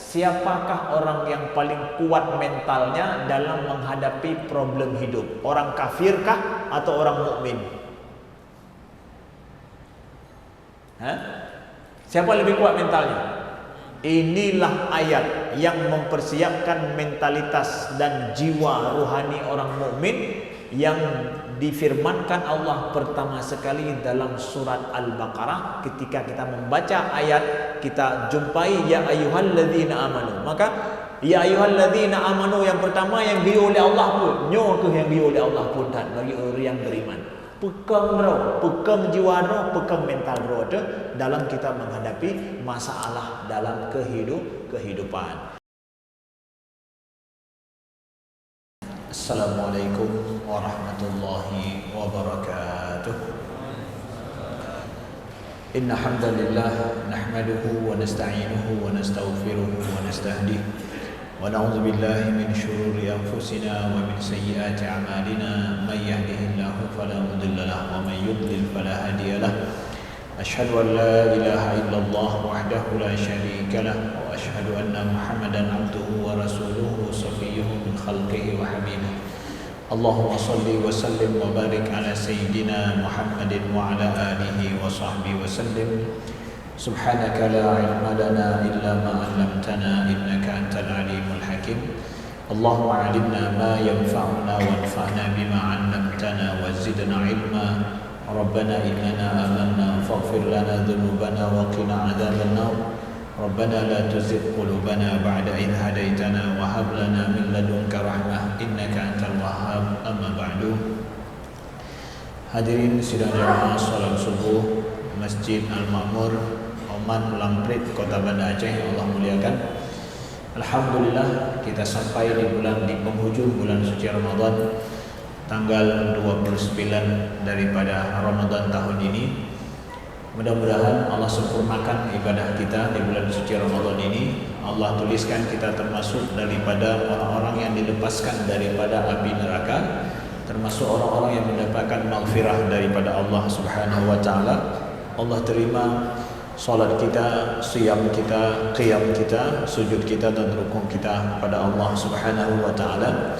siapakah orang yang paling kuat mentalnya dalam menghadapi problem hidup? Orang kafirkah atau orang mukmin? Siapa lebih kuat mentalnya? Inilah ayat yang mempersiapkan mentalitas dan jiwa rohani orang mukmin yang difirmankan Allah pertama sekali dalam surat Al-Baqarah. Ketika kita membaca ayat, kita jumpai ya ayyuhalladzina amanu. Maka ya ayyuhalladzina amanu yang pertama yang diberi oleh Allah pun, nyo ke yang diberi oleh Allah pun dan bagi orang yang beriman. Pegang roh, pegang jiwa roh, pegang mental roh tu dalam kita menghadapi masalah dalam kehidupan. Assalamualaikum warahmatullahi wabarakatuh. Inna hamdalillah nahmaduhu wa nasta'inuhu wa nastaghfiruhu wa nastahdihi wa na'udzu billahi min shururi anfusina wa min sayyiati a'malina may yahdihillahu fala mudilla lahu wa may yudlil fala hadiya lahu. Asyhadu an la ilaha illallah wahdahu la syarika lahu wa asyhadu anna Muhammadan abduhu wa rasuluhu safiyyuhu min khalqihi wa habibuhu. Allahumma salli wa sallim wa barik ala sayyidina Muhammadin wa ala alihi wa sahbihi wa sallim. Subhanaka la ilma lana illa ma 'allamtana innaka antal alimul hakim. Allahumma 'allimna ma yanfa'una wanfa'na bima 'allamtana wa zidna ilma. Rabbana innana amanna faghfir lana dhunubana wa qina 'adzaban nar. Rabbana la tuzigh qulubana ba'da idh hadaitana wa hab lana min ladunka rahmah innaka antal wahhab. Amma ba'du. Hadirin sidang jamaah salat subuh Masjid Al-Ma'mur Oman Lamprit Kota Banda Aceh yang Allah muliakan. Alhamdulillah kita sampai di penghujung bulan suci Ramadan, tanggal 29 daripada Ramadan tahun ini. Mudah-mudahan Allah sempurnakan ibadah kita di bulan suci Ramadan ini. Allah tuliskan kita termasuk daripada orang-orang yang dilepaskan daripada api neraka, termasuk orang-orang yang mendapatkan maghfirah daripada Allah Subhanahu wa taala. Allah terima salat kita, siyam kita, qiyam kita, sujud kita dan rukuk kita kepada Allah Subhanahu wa taala.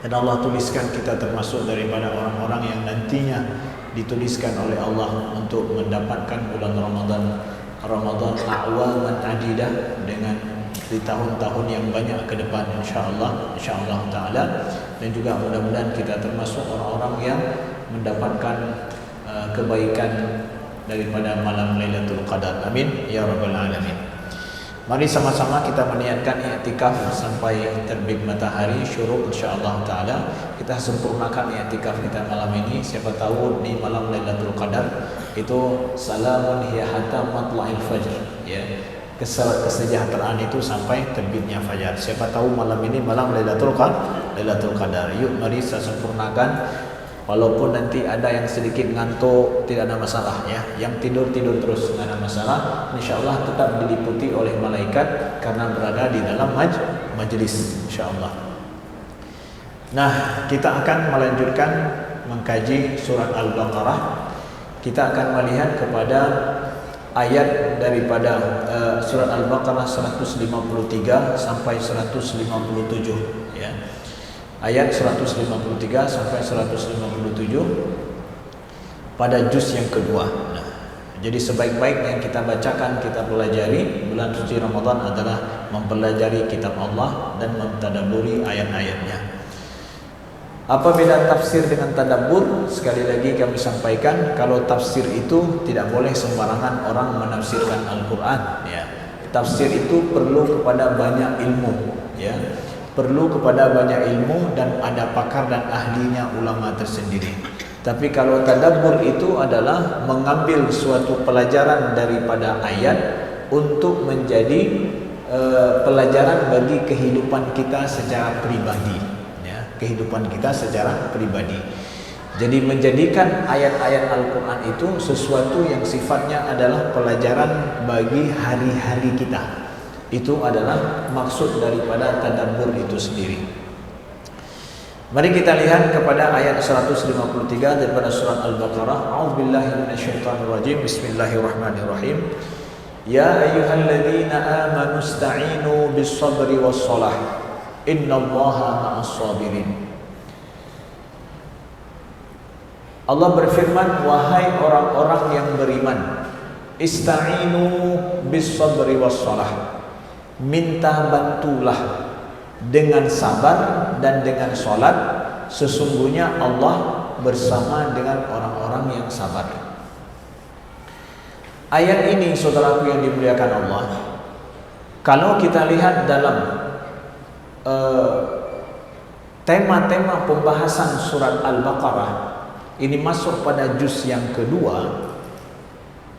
Dan Allah tuliskan kita termasuk daripada orang-orang yang nantinya dituliskan oleh Allah untuk mendapatkan bulan Ramadan a'waman adidah, dengan di tahun-tahun yang banyak ke depan insyaallah taala. Dan juga mudah-mudahan kita termasuk orang-orang yang mendapatkan kebaikan daripada malam Lailatul Qadar. Amin ya rabbal alamin. Mari sama-sama kita meniatkan i'tikaf sampai terbit matahari syuruk insyaallah taala. Kita sempurnakan i'tikaf kita malam ini. Siapa tahu di malam Lailatul Qadar itu salamun hiya hatta matla'il fajr, ya. Kesejahteraan itu sampai terbitnya fajar. Siapa tahu malam ini malam Lailatul Qadar. Yuk mari kita sempurnakan. Walaupun nanti ada yang sedikit ngantuk, tidak ada masalah, ya. Yang tidur terus, tidak ada masalah. InsyaAllah tetap diliputi oleh malaikat karena berada di dalam majlis, insyaAllah. Nah, kita akan melanjutkan mengkaji surat Al-Baqarah. Kita akan melihat kepada ayat daripada surat Al-Baqarah 153 sampai 157, ya. Ayat 153 sampai 157 pada juz yang kedua. Nah, jadi sebaik-baik yang kita bacakan, kita pelajari bulan suci Ramadan adalah mempelajari kitab Allah dan mentadabburi ayat-ayatnya. Apa beda tafsir dengan tadabbur? Sekali lagi kami sampaikan, kalau tafsir itu tidak boleh sembarangan orang menafsirkan Al-Quran, ya. Tafsir itu perlu kepada banyak ilmu, ya. Perlu kepada banyak ilmu dan ada pakar dan ahlinya, ulama tersendiri. Tapi kalau tadabbur itu adalah mengambil suatu pelajaran daripada ayat untuk menjadi pelajaran bagi kehidupan kita secara pribadi, ya, kehidupan kita secara pribadi. Jadi menjadikan ayat-ayat Al-Quran itu sesuatu yang sifatnya adalah pelajaran bagi hari-hari kita. Itu adalah maksud daripada tadabbur itu sendiri. Mari kita lihat kepada ayat 153 daripada surat Al-Baqarah. A'udzubillahi minasyaitonirrajim. Bismillahirrahmanirrahim. Ya ayyuhalladzina amanu ista'inu bis sabri was shalah innallaha ma'as sabirin. Allah berfirman, wahai orang-orang yang beriman, ista'inu bis sabri was shalah, minta bantulah dengan sabar dan dengan salat, sesungguhnya Allah bersama dengan orang-orang yang sabar. Ayat ini, saudaraku yang dimuliakan Allah, kalau kita lihat dalam tema-tema pembahasan surat Al-Baqarah, ini masuk pada juz yang kedua.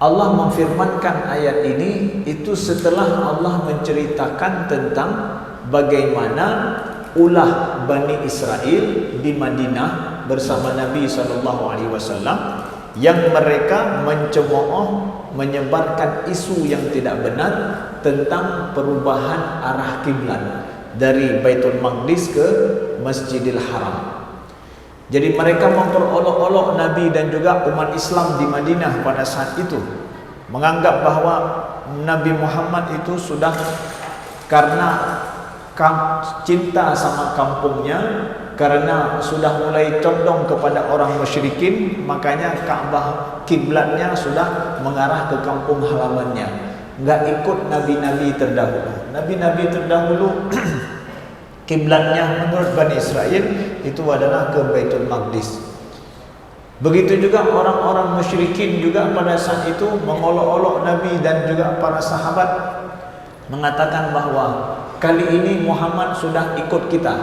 Allah memfirmankan ayat ini itu setelah Allah menceritakan tentang bagaimana ulah Bani Israel di Madinah bersama Nabi SAW, yang mereka mencemooh, menyebarkan isu yang tidak benar tentang perubahan arah kiblat dari Baitul Maqdis ke Masjidil Haram. Jadi mereka memperolok-olok Nabi dan juga umat Islam di Madinah pada saat itu, menganggap bahwa Nabi Muhammad itu sudah karena cinta sama kampungnya, karena sudah mulai condong kepada orang musyrikin, makanya Ka'bah kiblatnya sudah mengarah ke kampung halamannya, nggak ikut nabi-nabi terdahulu. Nabi-nabi terdahulu kiblatnya menurut Bani Israel itu adalah ke Baitul Maqdis. Begitu juga orang-orang musyrikin juga pada saat itu mengolok-olok Nabi dan juga para sahabat, mengatakan bahwa kali ini Muhammad sudah ikut kita,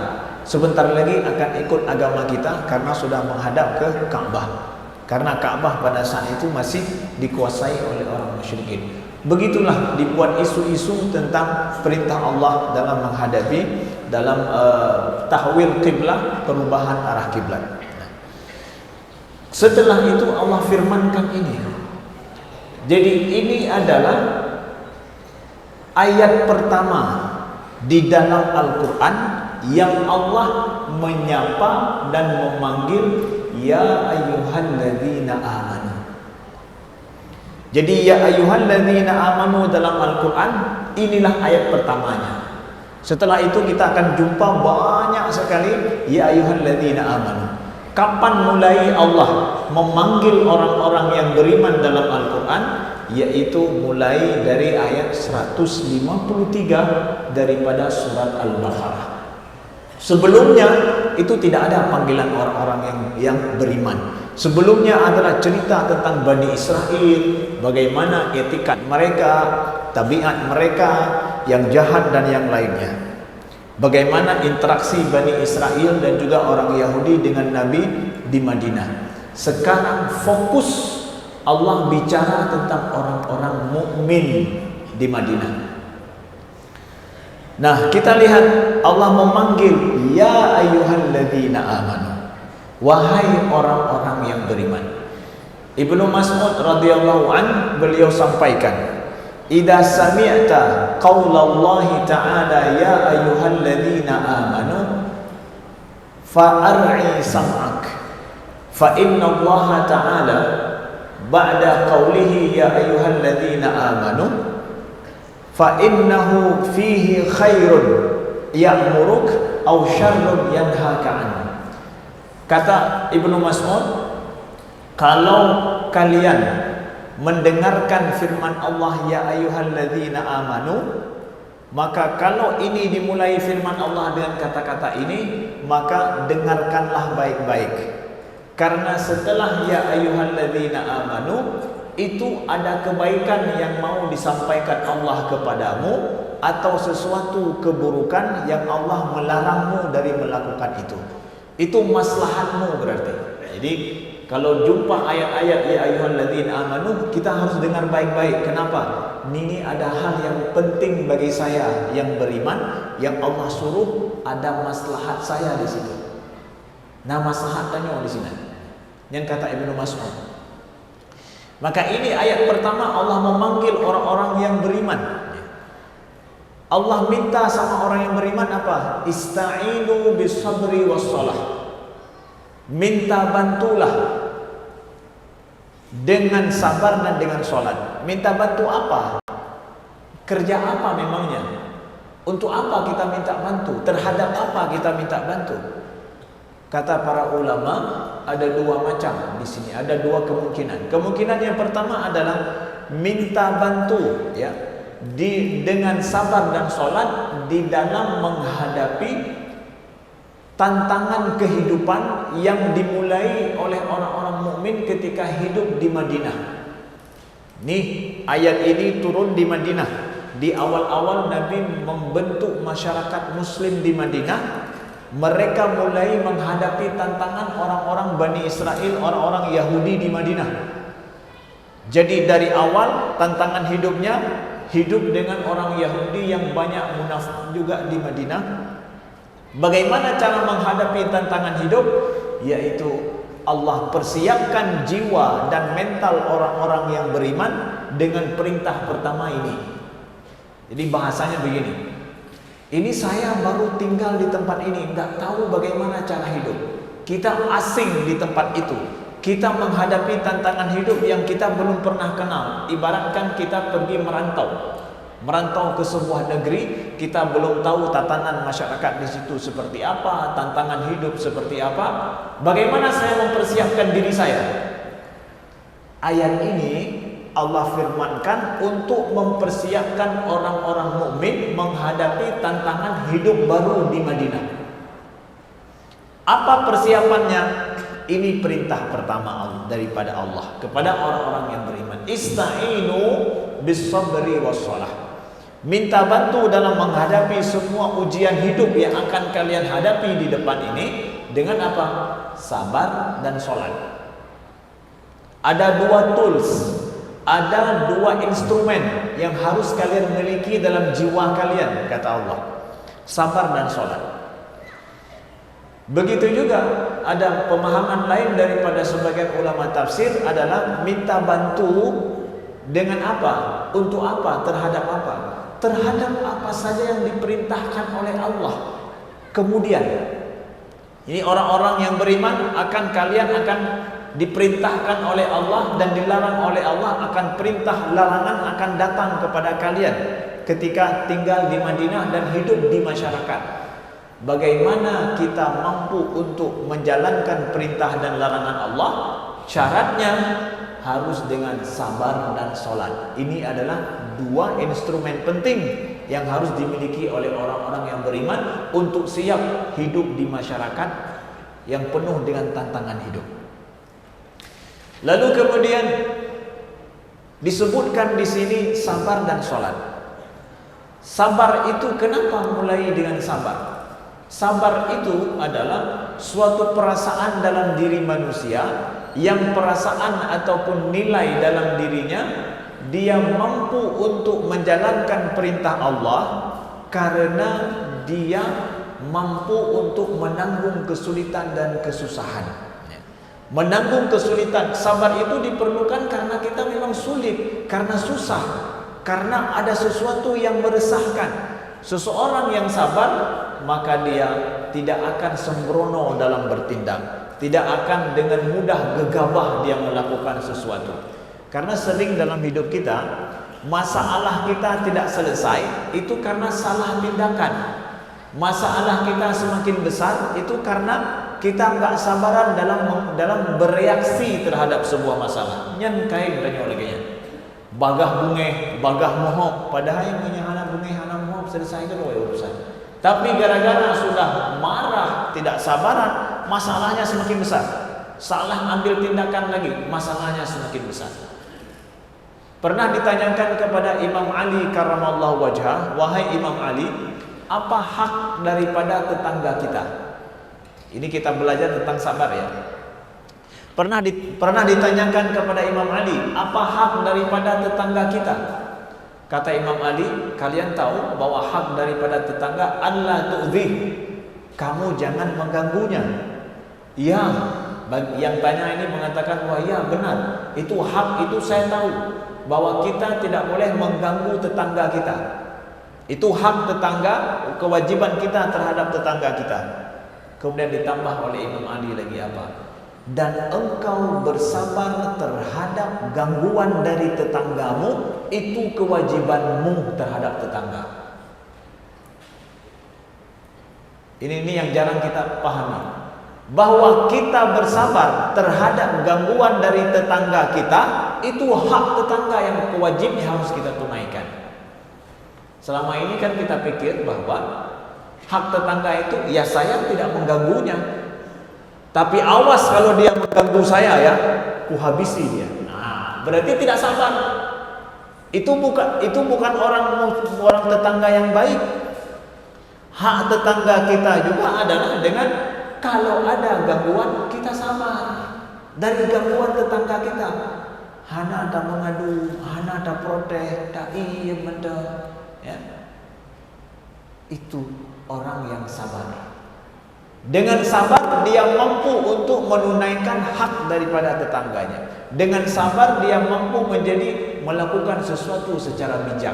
sebentar lagi akan ikut agama kita karena sudah menghadap ke Ka'bah. Karena Ka'bah pada saat itu masih dikuasai oleh orang musyrikin. Begitulah dibuat isu-isu tentang perintah Allah dalam menghadapi, dalam tahwil kiblat, perubahan arah kiblat. Setelah itu Allah firmankan ini. Jadi ini adalah ayat pertama di dalam Al-Quran yang Allah menyapa dan memanggil ya ayyuhalladzina amanu. Jadi ya ayyuhalladzina amanu dalam Al-Quran inilah ayat pertamanya. Setelah itu kita akan jumpa banyak sekali ya ayyuhalladzina amanu. Kapan mulai Allah memanggil orang-orang yang beriman dalam Al-Quran? Yaitu mulai dari ayat 153 daripada surat Al-Baqarah. Sebelumnya itu tidak ada panggilan orang-orang yang beriman. Sebelumnya adalah cerita tentang Bani Israel, bagaimana etikat mereka, tabiat mereka yang jahat dan yang lainnya. Bagaimana interaksi Bani Israel dan juga orang Yahudi dengan Nabi di Madinah. Sekarang fokus Allah bicara tentang orang-orang mukmin di Madinah. Nah, kita lihat Allah memanggil ya ayyuhalladzina amanu, wahai orang-orang yang beriman. Ibnu Mas'ud radhiyallahu an beliau sampaikan, idza sami'ta qaulallahi ta'ala ya ayyuhalladzina amanu fa'ar'i sam'ak fa inna Allah ta'ala ba'da qawlihi ya ayyuhalladzina amanu fa innahu fihi khairun ya'muruk aw syarrun yanhaka an. Kata Ibnu Mas'ud, kalau kalian mendengarkan firman Allah ya ayyuhalladzina amanu, maka kalau ini dimulai firman Allah dengan kata-kata ini, maka dengarkanlah baik-baik. Karena setelah ya ayyuhalladzina amanu itu ada kebaikan yang mau disampaikan Allah kepadamu atau sesuatu keburukan yang Allah melarangmu dari melakukan itu. Itu maslahatmu berarti. Jadi kalau jumpa ayat-ayat ya ayyuhalladzina amanu, kita harus dengar baik-baik. Kenapa? Ini ada hal yang penting bagi saya yang beriman, yang Allah suruh, ada maslahat saya di situ. Nah, maslahatnya di sini. Yang kata Ibnu Mas'ud. Maka ini ayat pertama Allah memanggil orang-orang yang beriman. Allah minta sama orang yang beriman apa? Ista'inu bis sabri was shalah. Minta bantulah dengan sabar dan dengan sholat. Minta bantu apa? Kerja apa memangnya? Untuk apa kita minta bantu? Terhadap apa kita minta bantu? Kata para ulama, ada dua macam di sini, ada dua kemungkinan. Kemungkinan yang pertama adalah minta bantu, ya, dengan sabar dan sholat di dalam menghadapi tantangan kehidupan yang dimulai oleh orang-orang mukmin ketika hidup di Madinah. Nih, ayat ini turun di Madinah. Di awal-awal Nabi membentuk masyarakat muslim di Madinah, mereka mulai menghadapi tantangan orang-orang Bani Israel, orang-orang Yahudi di Madinah. Jadi dari awal tantangan hidupnya, hidup dengan orang Yahudi yang banyak munafik juga di Madinah. Bagaimana cara menghadapi tantangan hidup? Yaitu Allah persiapkan jiwa dan mental orang-orang yang beriman dengan perintah pertama ini. Jadi bahasanya begini, ini saya baru tinggal di tempat ini, nggak tahu bagaimana cara hidup. Kita asing di tempat itu. Kita menghadapi tantangan hidup yang kita belum pernah kenal. Ibaratkan kita pergi merantau ke sebuah negeri, kita belum tahu tatanan masyarakat di situ seperti apa, tantangan hidup seperti apa. Bagaimana saya mempersiapkan diri saya? Ayat ini Allah firmankan untuk mempersiapkan orang-orang mukmin menghadapi tantangan hidup baru di Madinah. Apa persiapannya? Ini perintah pertama daripada Allah kepada orang-orang yang beriman. Ista'inu bis-sabri was-shalah. Minta bantu dalam menghadapi semua ujian hidup yang akan kalian hadapi di depan ini dengan apa? Sabar dan sholat. Ada dua tools, ada dua instrumen yang harus kalian miliki dalam jiwa kalian, kata Allah. Sabar dan sholat. Begitu juga ada pemahaman lain daripada sebagian ulama tafsir adalah minta bantu dengan apa? Untuk apa? Terhadap apa? Terhadap apa saja yang diperintahkan oleh Allah. Kemudian ini orang-orang yang beriman kalian akan diperintahkan oleh Allah dan dilarang oleh Allah, akan perintah larangan akan datang kepada kalian ketika tinggal di Madinah dan hidup di masyarakat. Bagaimana kita mampu untuk menjalankan perintah dan larangan Allah? Syaratnya harus dengan sabar dan sholat. Ini adalah dua instrumen penting yang harus dimiliki oleh orang-orang yang beriman untuk siap hidup di masyarakat yang penuh dengan tantangan hidup. Lalu kemudian disebutkan di sini sabar dan sholat. Sabar itu kenapa mulai dengan sabar? Sabar itu adalah suatu perasaan dalam diri manusia yang perasaan ataupun nilai dalam dirinya dia mampu untuk menjalankan perintah Allah karena dia mampu untuk menanggung kesulitan dan kesusahan. Menanggung kesulitan, sabar itu diperlukan karena kita memang sulit, karena susah, karena ada sesuatu yang meresahkan. Seseorang yang sabar, maka dia tidak akan sembrono dalam bertindak, tidak akan dengan mudah gegabah dia melakukan sesuatu. Karena sering dalam hidup kita, masalah kita tidak selesai itu karena salah tindakan. Masalah kita semakin besar itu karena kita nggak sabaran dalam bereaksi terhadap sebuah masalah. Nyen kain tanya olehnya. Bagah bungeh, bagah mohok, padahal yang menyahana bungeh hana mohok selesai kan urusan. Tapi gara-gara sudah marah, tidak sabaran, masalahnya semakin besar. Salah ambil tindakan lagi, masalahnya semakin besar. Pernah ditanyakan kepada Imam Ali karramallahu wajhah, wahai Imam Ali, apa hak daripada tetangga kita? Ini kita belajar tentang sabar ya. Pernah ditanyakan kepada Imam Ali, apa hak daripada tetangga kita? Kata Imam Ali, kalian tahu bahwa hak daripada tetangga Allah tu'dhih, kamu jangan mengganggunya. Iya, yang tanya ini mengatakan, wah iya benar, itu hak, itu saya tahu bahwa kita tidak boleh mengganggu tetangga kita. Itu hak tetangga, kewajiban kita terhadap tetangga kita. Kemudian ditambah oleh Imam Ali lagi apa? dan engkau bersabar terhadap gangguan dari tetanggamu, itu kewajibanmu terhadap tetangga. Ini yang jarang kita pahami, bahwa kita bersabar terhadap gangguan dari tetangga kita, itu hak tetangga yang wajibnya harus kita tunaikan. Selama ini kan kita pikir bahwa hak tetangga itu ya saya tidak mengganggunya, tapi awas kalau dia mengganggu saya ya, kuhabisi dia. Nah, berarti tidak sabar. Itu bukan orang tetangga yang baik. Hak tetangga kita juga adalah dengan kalau ada gangguan kita sabar dari gangguan tetangga kita. Hana ada mengadu, hana ada protes, tak iya benda. Ya. Itu orang yang sabar. Dengan sabar dia mampu untuk menunaikan hak daripada tetangganya. Dengan sabar dia mampu melakukan sesuatu secara bijak.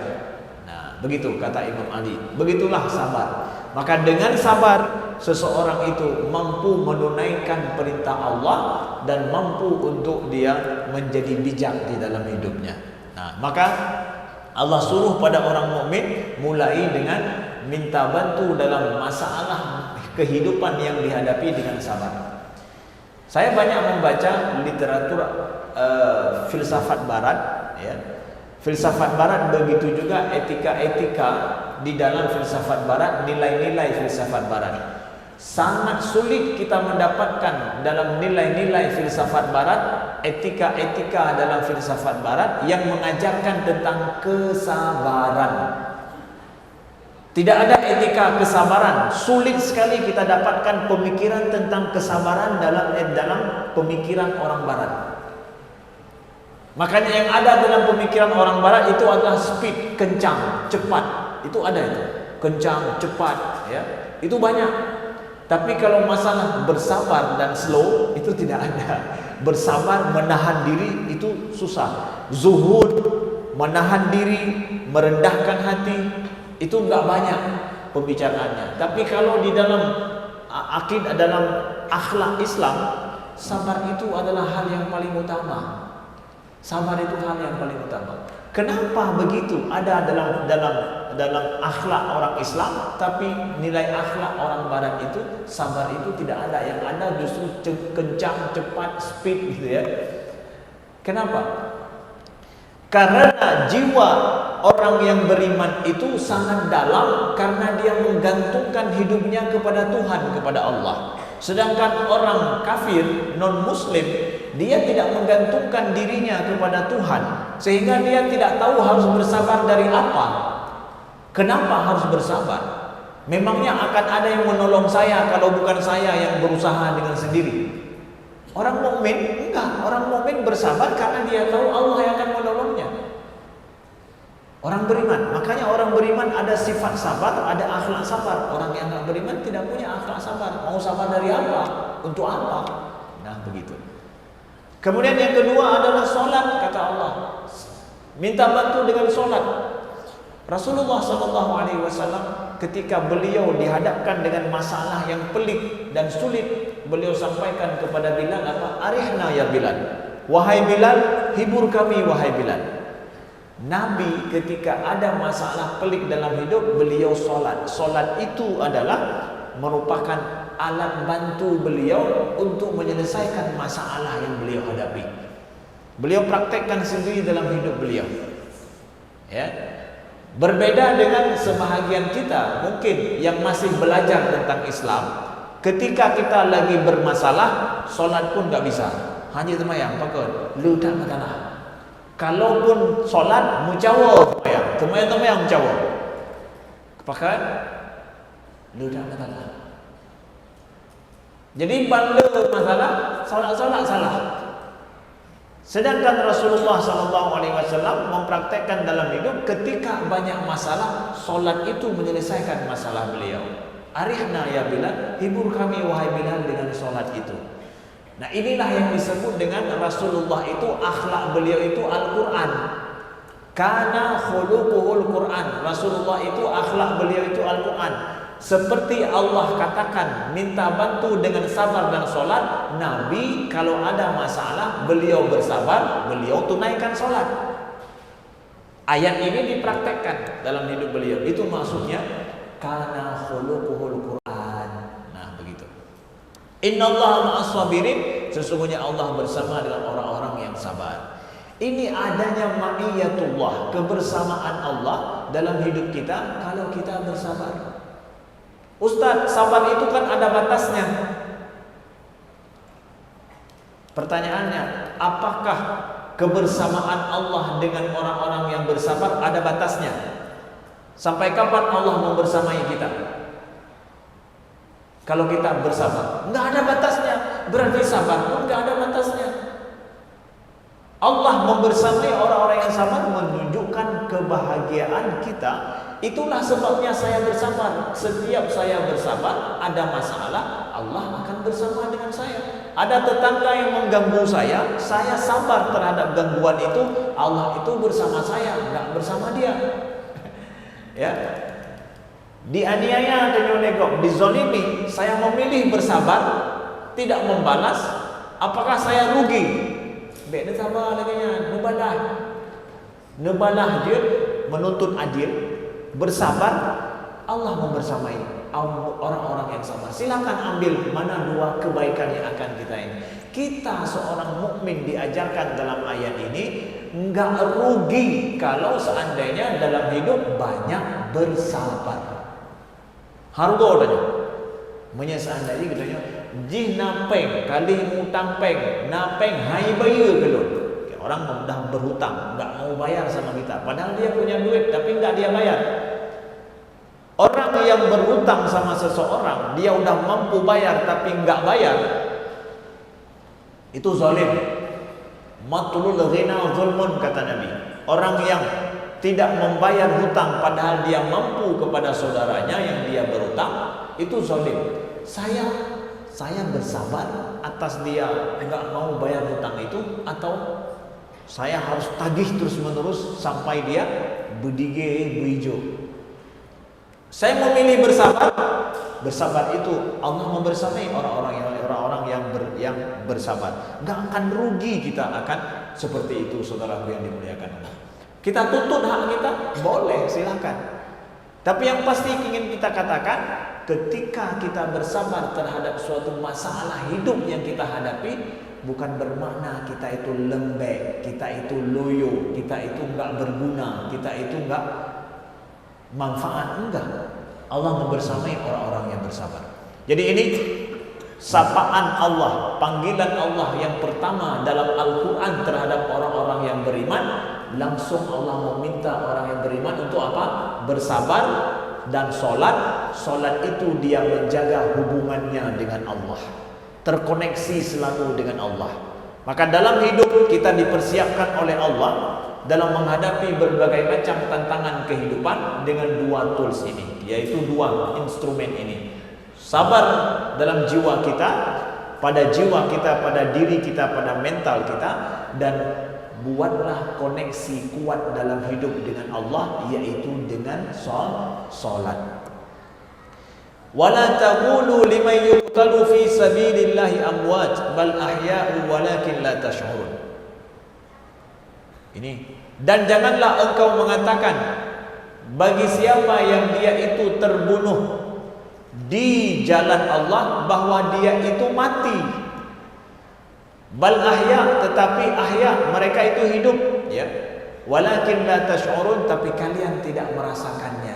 Nah, begitu kata Imam Ali. Begitulah sabar. Maka dengan sabar seseorang itu mampu menunaikan perintah Allah dan mampu untuk dia menjadi bijak di dalam hidupnya. Nah, maka Allah suruh pada orang mukmin mulai dengan minta bantu dalam masalah kehidupan yang dihadapi dengan sabar. Saya banyak membaca literatur filsafat barat, ya. Filsafat barat, begitu juga etika-etika di dalam filsafat barat, nilai-nilai filsafat barat. Sangat sulit kita mendapatkan dalam nilai-nilai filsafat barat, etika-etika dalam filsafat barat yang mengajarkan tentang kesabaran. Tidak ada etika kesabaran. Sulit sekali kita dapatkan pemikiran tentang kesabaran dalam pemikiran orang barat. Makanya yang ada dalam pemikiran orang barat itu adalah speed, kencang, cepat. Itu ada itu. Kencang, cepat, ya. Itu banyak. Tapi kalau masalah bersabar dan slow itu tidak ada. Bersabar, menahan diri itu susah. Zuhud, menahan diri, merendahkan hati, itu enggak banyak pembicaraannya. Tapi kalau di dalam akidah, dalam akhlak Islam, sabar itu adalah hal yang paling utama. Sabar itu hal yang paling utama. Kenapa begitu? Ada dalam akhlak orang Islam, tapi nilai akhlak orang Barat itu sabar itu tidak ada. Yang ada justru kencang, cepat, speed gitu ya. Kenapa? Karena jiwa orang yang beriman itu sangat dalam, karena dia menggantungkan hidupnya kepada Tuhan, kepada Allah. Sedangkan orang kafir, non-muslim, dia tidak menggantungkan dirinya kepada Tuhan, sehingga dia tidak tahu harus bersabar dari apa. Kenapa harus bersabar? Memangnya akan ada yang menolong saya kalau bukan saya yang berusaha dengan sendiri? Orang mukmin enggak. Orang mukmin bersabar karena dia tahu Allah yang akan menolongnya. Orang beriman, makanya orang beriman ada sifat sabar, ada akhlak sabar. Orang yang enggak beriman tidak punya akhlak sabar. Mau sabar dari apa? Untuk apa? Nah, begitu. Kemudian yang kedua adalah solat, kata Allah. Minta bantu dengan solat. Rasulullah SAW ketika beliau dihadapkan dengan masalah yang pelik dan sulit, beliau sampaikan kepada Bilal apa? Arihna ya Bilal. Wahai Bilal, hibur kami wahai Bilal. Nabi ketika ada masalah pelik dalam hidup, beliau solat. Solat itu adalah merupakan alat bantu beliau untuk menyelesaikan masalah yang beliau hadapi. Beliau praktekkan sendiri dalam hidup beliau. Ya. Berbeda dengan sebahagian kita mungkin yang masih belajar tentang Islam, ketika kita lagi bermasalah, solat pun tak bisa. Hanya temayang, pakon, lu tak masalah. Kalaupun solat, mucawa temayang, temayang mucawa. Pakon, lu tak masalah. Jadi bala masalah, solat-solat salah. Sedangkan Rasulullah SAW mempraktekkan dalam hidup ketika banyak masalah, solat itu menyelesaikan masalah beliau. Arihna ya Bilal, hibur kami wahai Bilal dengan solat itu. Nah, inilah yang disebut dengan Rasulullah itu akhlak beliau itu Al-Quran. Kana khuluquhul Quran. Rasulullah itu akhlak beliau itu Al-Quran. seperti Allah katakan minta bantu dengan sabar dan sholat, Nabi kalau ada masalah beliau bersabar, beliau tunaikan sholat. Ayat ini dipraktekkan dalam hidup beliau. Itu maksudnya kana khuluquhul Quran. Nah begitu. Innallaha ma'as sabirin, sesungguhnya Allah bersama dengan orang-orang yang sabar. Ini adanya ma'iyatullah, kebersamaan Allah dalam hidup kita kalau kita bersabar. Ustaz, sabar itu kan ada batasnya. Pertanyaannya, apakah kebersamaan Allah dengan orang-orang yang bersabar ada batasnya? Sampai kapan Allah membersamai kita? Kalau kita bersabar, nggak ada batasnya. Berarti sabar pun nggak ada batasnya. Allah membersamai orang-orang yang sabar menunjukkan kebahagiaan kita. Itulah sebabnya saya bersabar. Setiap saya bersabar, ada masalah, Allah akan bersama dengan saya. Ada tetangga yang mengganggu saya sabar terhadap gangguan itu, Allah itu bersama saya, nggak bersama dia. Ya, dianiaya atau nyonegok, dizolimi, saya memilih bersabar, tidak membalas, apakah saya rugi? Beda sabar lagi nya, nebalah dia menuntut adil, bersabar, Allah membersamai orang-orang yang sabar. Silakan ambil mana dua kebaikan yang akan kita ini. Kita seorang mukmin diajarkan dalam ayat ini enggak rugi kalau seandainya dalam hidup banyak bersabar. Harga tanya. Menyesal tadi katanya, jih napeng kali utang peng, napeng hai bayar kelon. Orang dah berhutang, enggak mau bayar sama kita. Padahal dia punya duit tapi enggak dia bayar. Orang yang berhutang sama seseorang, dia udah mampu bayar tapi enggak bayar, itu zalim. Matlul ghina zulmun, kata Nabi. Orang yang tidak membayar hutang padahal dia mampu kepada saudaranya yang dia berhutang, itu zalim. Saya bersabar atas dia enggak mau bayar hutang itu, atau saya harus tagih terus menerus sampai dia bedige bejo. Saya memilih bersabar. Bersabar itu Allah membersamai orang-orang yang bersabar. Enggak akan rugi kita akan seperti itu, saudaraku yang dimuliakan Allah. Kita tuntut hak kita, boleh, silakan. Tapi yang pasti ingin kita katakan, ketika kita bersabar terhadap suatu masalah hidup yang kita hadapi, bukan bermakna kita itu lembek, kita itu loyo, kita itu enggak berguna, kita itu enggak manfaat, enggak. Allah membersamai orang-orang yang bersabar. Jadi ini sapaan Allah, panggilan Allah yang pertama dalam Al-Quran terhadap orang-orang yang beriman. Langsung Allah meminta orang yang beriman untuk apa? Bersabar dan sholat. Sholat itu dia menjaga hubungannya dengan Allah, terkoneksi selalu dengan Allah. Maka dalam hidup kita dipersiapkan oleh Allah dalam menghadapi berbagai macam tantangan kehidupan dengan dua tools ini, yaitu dua instrumen ini. Sabar dalam jiwa kita, pada jiwa kita, pada diri kita, pada mental kita, dan buatlah koneksi kuat dalam hidup dengan Allah, yaitu dengan salat. Wala taqulu liman yuqtalu fi sabilillahi amwat bal ahya'u walakin la tash'urun. Ini, dan janganlah engkau mengatakan bagi siapa yang dia itu terbunuh di jalan Allah bahwa dia itu mati. Bal ahya, tetapi ahya, mereka itu hidup, ya. Walakin la tash'urun, tapi kalian tidak merasakannya.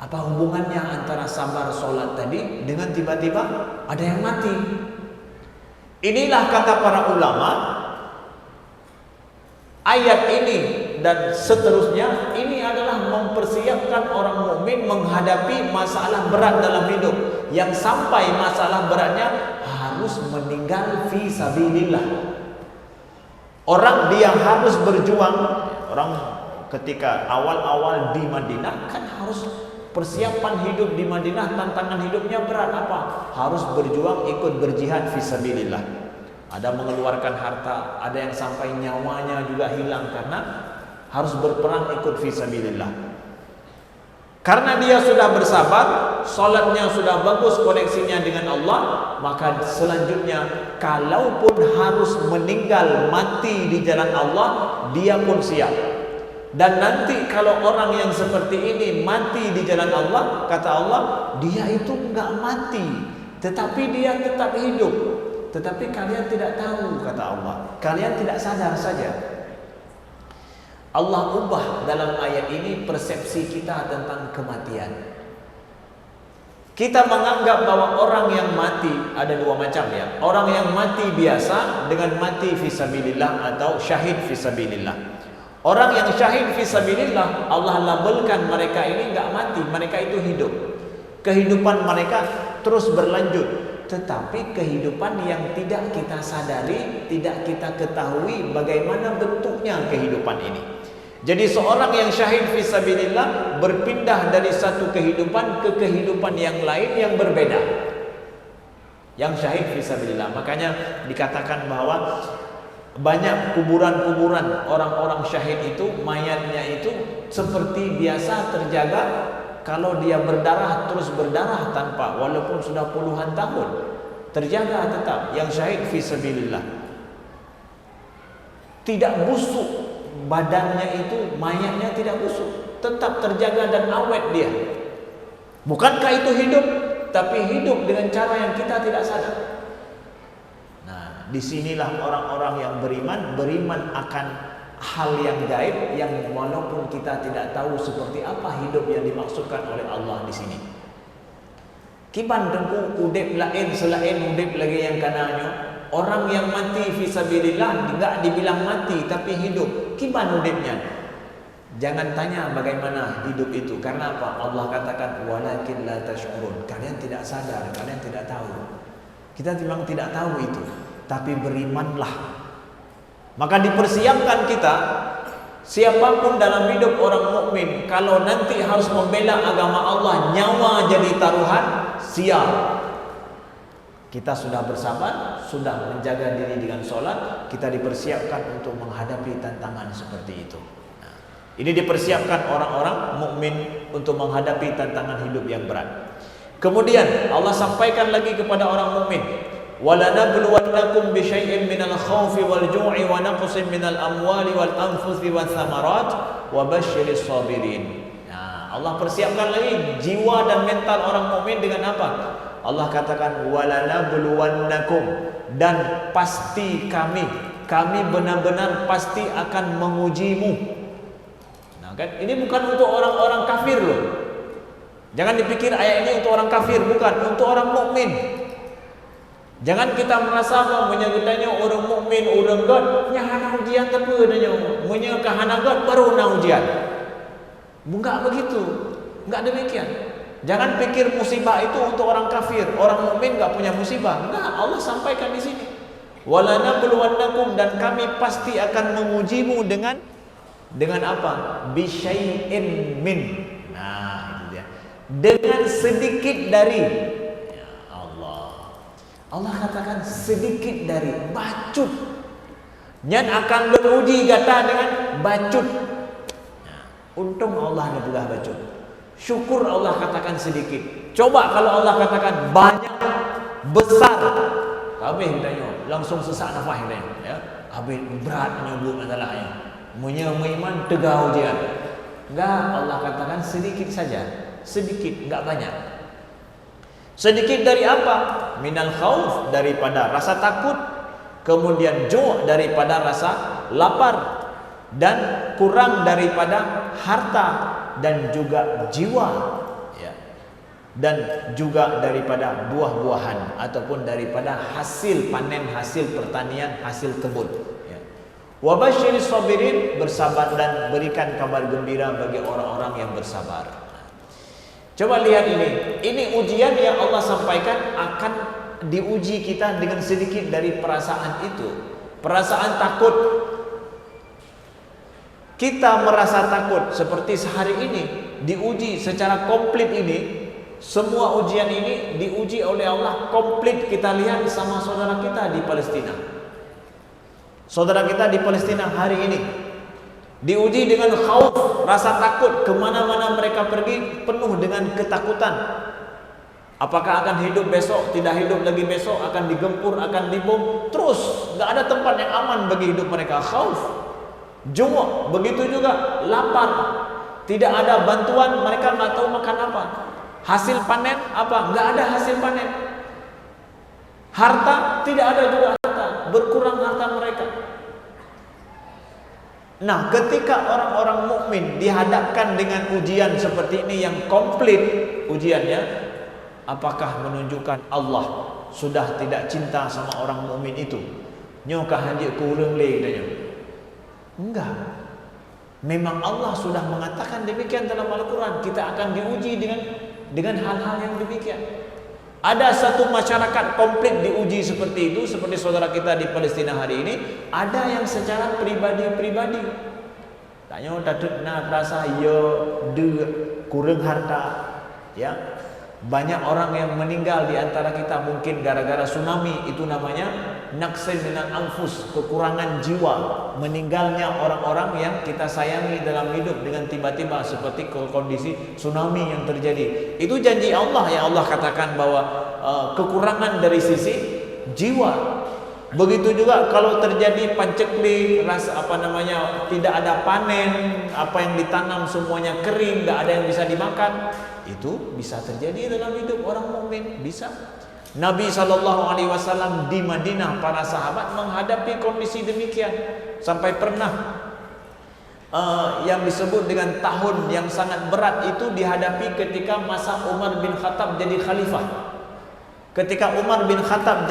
Apa hubungannya antara sabar sholat tadi dengan tiba-tiba ada yang mati? Inilah kata para ulama, ayat ini dan seterusnya ini adalah mempersiapkan orang mukmin menghadapi masalah berat dalam hidup, yang sampai masalah beratnya harus meninggal fi sabilillah. Orang dia harus berjuang. Orang ketika awal-awal di Madinah kan harus persiapan hidup di Madinah, tantangan hidupnya berat apa? Harus berjuang, ikut berjihad fi sabilillah. Ada mengeluarkan harta, ada yang sampai nyawanya juga hilang karena harus berperang ikut fi sabilillah. Karena dia sudah bersabar, salatnya sudah bagus koneksinya dengan Allah, maka selanjutnya kalaupun harus meninggal mati di jalan Allah, dia pun siap. Dan nanti kalau orang yang seperti ini mati di jalan Allah, kata Allah, dia itu enggak mati, tetapi dia tetap hidup. Tetapi kalian tidak tahu, kata Allah. Kalian tidak sadar saja. Allah ubah dalam ayat ini persepsi kita tentang kematian. Kita menganggap bahwa orang yang mati ada dua macam ya. Orang yang mati biasa dengan mati fisabilillah atau syahid fisabilillah. Orang yang syahid fisabilillah, Allah labelkan mereka ini enggak mati, mereka itu hidup. Kehidupan mereka terus berlanjut, tetapi kehidupan yang tidak kita sadari, tidak kita ketahui bagaimana bentuknya kehidupan ini. Jadi seorang yang syahid fisabilillah berpindah dari satu kehidupan ke kehidupan yang lain yang berbeda. Yang syahid fisabilillah. Makanya dikatakan bahwa banyak kuburan-kuburan orang-orang syahid itu, mayatnya itu seperti biasa terjaga. Kalau dia berdarah terus berdarah tanpa, walaupun sudah puluhan tahun, terjaga tetap. Yang syahid fisabilillah tidak busuk badannya itu, mayatnya tidak busuk, tetap terjaga dan awet dia. Bukankah itu hidup? Tapi hidup dengan cara yang kita tidak sadar. Nah, disinilah orang-orang yang beriman akan hal yang gaib, yang walaupun kita tidak tahu seperti apa hidup yang dimaksudkan oleh Allah di sini. Kiban tengku udip lain selain udip lagi yang kanannya. Orang yang mati fisabilillah enggak dibilang mati tapi hidup. Kiban udipnya. Jangan tanya bagaimana hidup itu. Karena apa? Allah katakan walakin la tash'urun. Kalian tidak sadar, kalian tidak tahu. Kita memang tidak tahu itu, tapi berimanlah. Maka dipersiapkan kita, siapapun dalam hidup orang mukmin, kalau nanti harus membela agama Allah, nyawa jadi taruhan, siap. Kita sudah bersabar, sudah menjaga diri dengan sholat, kita dipersiapkan untuk menghadapi tantangan seperti itu. Nah, ini dipersiapkan orang-orang mukmin untuk menghadapi tantangan hidup yang berat. Kemudian Allah sampaikan lagi kepada orang mukmin, وَلَنَبْلُوَنَّكُمْ بِشَيْءٍ مِنَ الْخَوْفِ وَالْجُوعِ وَنَقْصٍ مِنَ الْأَمْوَالِ وَالْأَنْفُسِ وَالثَّمَرَاتِ وَبَشِّرِ الصَّابِرِينَ. Nah, Allah persiapkan lagi jiwa dan mental orang mukmin dengan apa? Allah katakan walanabluwannakum, dan pasti kami benar-benar pasti akan mengujimu. Nah kan, ini bukan untuk orang-orang kafir loh. Jangan dipikir ayat ini untuk orang kafir, bukan, untuk orang mukmin. Jangan kita merasa bahwa menyebutnya orang mukmin, orang God, nya hana ujian tapi adanya, munya kahana God baru na ujian. Enggak begitu, enggak demikian. Jangan pikir musibah itu untuk orang kafir, orang mukmin enggak punya musibah. Enggak, Allah sampaikan di sini. Walanabluwannakum, dan kami pasti akan mengujimu dengan apa? Bisyai'in min. Nah, itu dia. Dengan sedikit dari, ya Allah. Allah katakan sedikit dari bacut. Nyan akan beruji kata dengan bacut. Nah, untung Allah ada belah bacut. Syukur Allah katakan sedikit. Coba kalau Allah katakan banyak, besar, habis tanya, langsung sesak nafas tanya, ya. Habis berat menyebut masalahnya. Menyiman tegak ujian. Enggak, Allah katakan sedikit saja. Sedikit, enggak banyak. Sedikit dari apa? Minal khauf, daripada rasa takut. Kemudian ju' daripada rasa lapar. Dan kurang daripada harta. Dan juga jiwa, ya. Dan juga daripada buah-buahan ataupun daripada hasil panen, hasil pertanian, hasil kebun, ya. Wa basyiris sabirin, bersabar dan berikan kabar gembira bagi orang-orang yang bersabar. Coba lihat ini ujian yang Allah sampaikan akan diuji kita dengan sedikit dari perasaan itu, perasaan takut. Kita merasa takut seperti sehari ini diuji secara komplit ini. Semua ujian ini diuji oleh Allah komplit. Kita lihat sama saudara kita di Palestina. Saudara kita di Palestina hari ini Diuji dengan khauf, rasa takut. Kemana-mana mereka pergi penuh dengan ketakutan. Apakah akan hidup besok, tidak hidup lagi besok, akan digempur, akan dibom. Terus, gak ada tempat yang aman bagi hidup mereka. Khauf, jumuk, begitu juga lapar. Tidak ada bantuan, mereka gak tahu makan apa. Hasil panen apa? Gak ada hasil panen. Harta, tidak ada juga harta. Berkurang harta mereka. Nah, ketika orang-orang mukmin dihadapkan dengan ujian seperti ini yang komplit ujiannya, apakah menunjukkan Allah sudah tidak cinta sama orang mukmin itu? Nyokah hanjik kurang leh katanya. Enggak. Memang Allah sudah mengatakan demikian dalam Al-Quran. Kita akan diuji dengan hal-hal yang demikian. Ada satu masyarakat komplit diuji seperti itu, seperti saudara kita di Palestina hari ini. Ada yang secara pribadi-pribadi. Tanya tak nak rasa ya kurang harta, ya. Banyak orang yang meninggal di antara kita mungkin gara-gara tsunami, itu namanya naqsin minal anfus, kekurangan jiwa, meninggalnya orang-orang yang kita sayangi dalam hidup dengan tiba-tiba seperti kondisi tsunami yang terjadi. Itu janji Allah, ya Allah katakan bahwa kekurangan dari sisi jiwa. Begitu juga kalau terjadi panceklik, tidak ada panen, apa yang ditanam semuanya kering, tidak ada yang bisa dimakan. Itu bisa terjadi dalam hidup orang mukmin, bisa. Nabi SAW di Madinah, para sahabat menghadapi kondisi demikian. Sampai pernah yang disebut dengan tahun yang sangat berat itu dihadapi ketika masa Umar bin Khattab jadi khalifah. Ketika Umar bin Khattab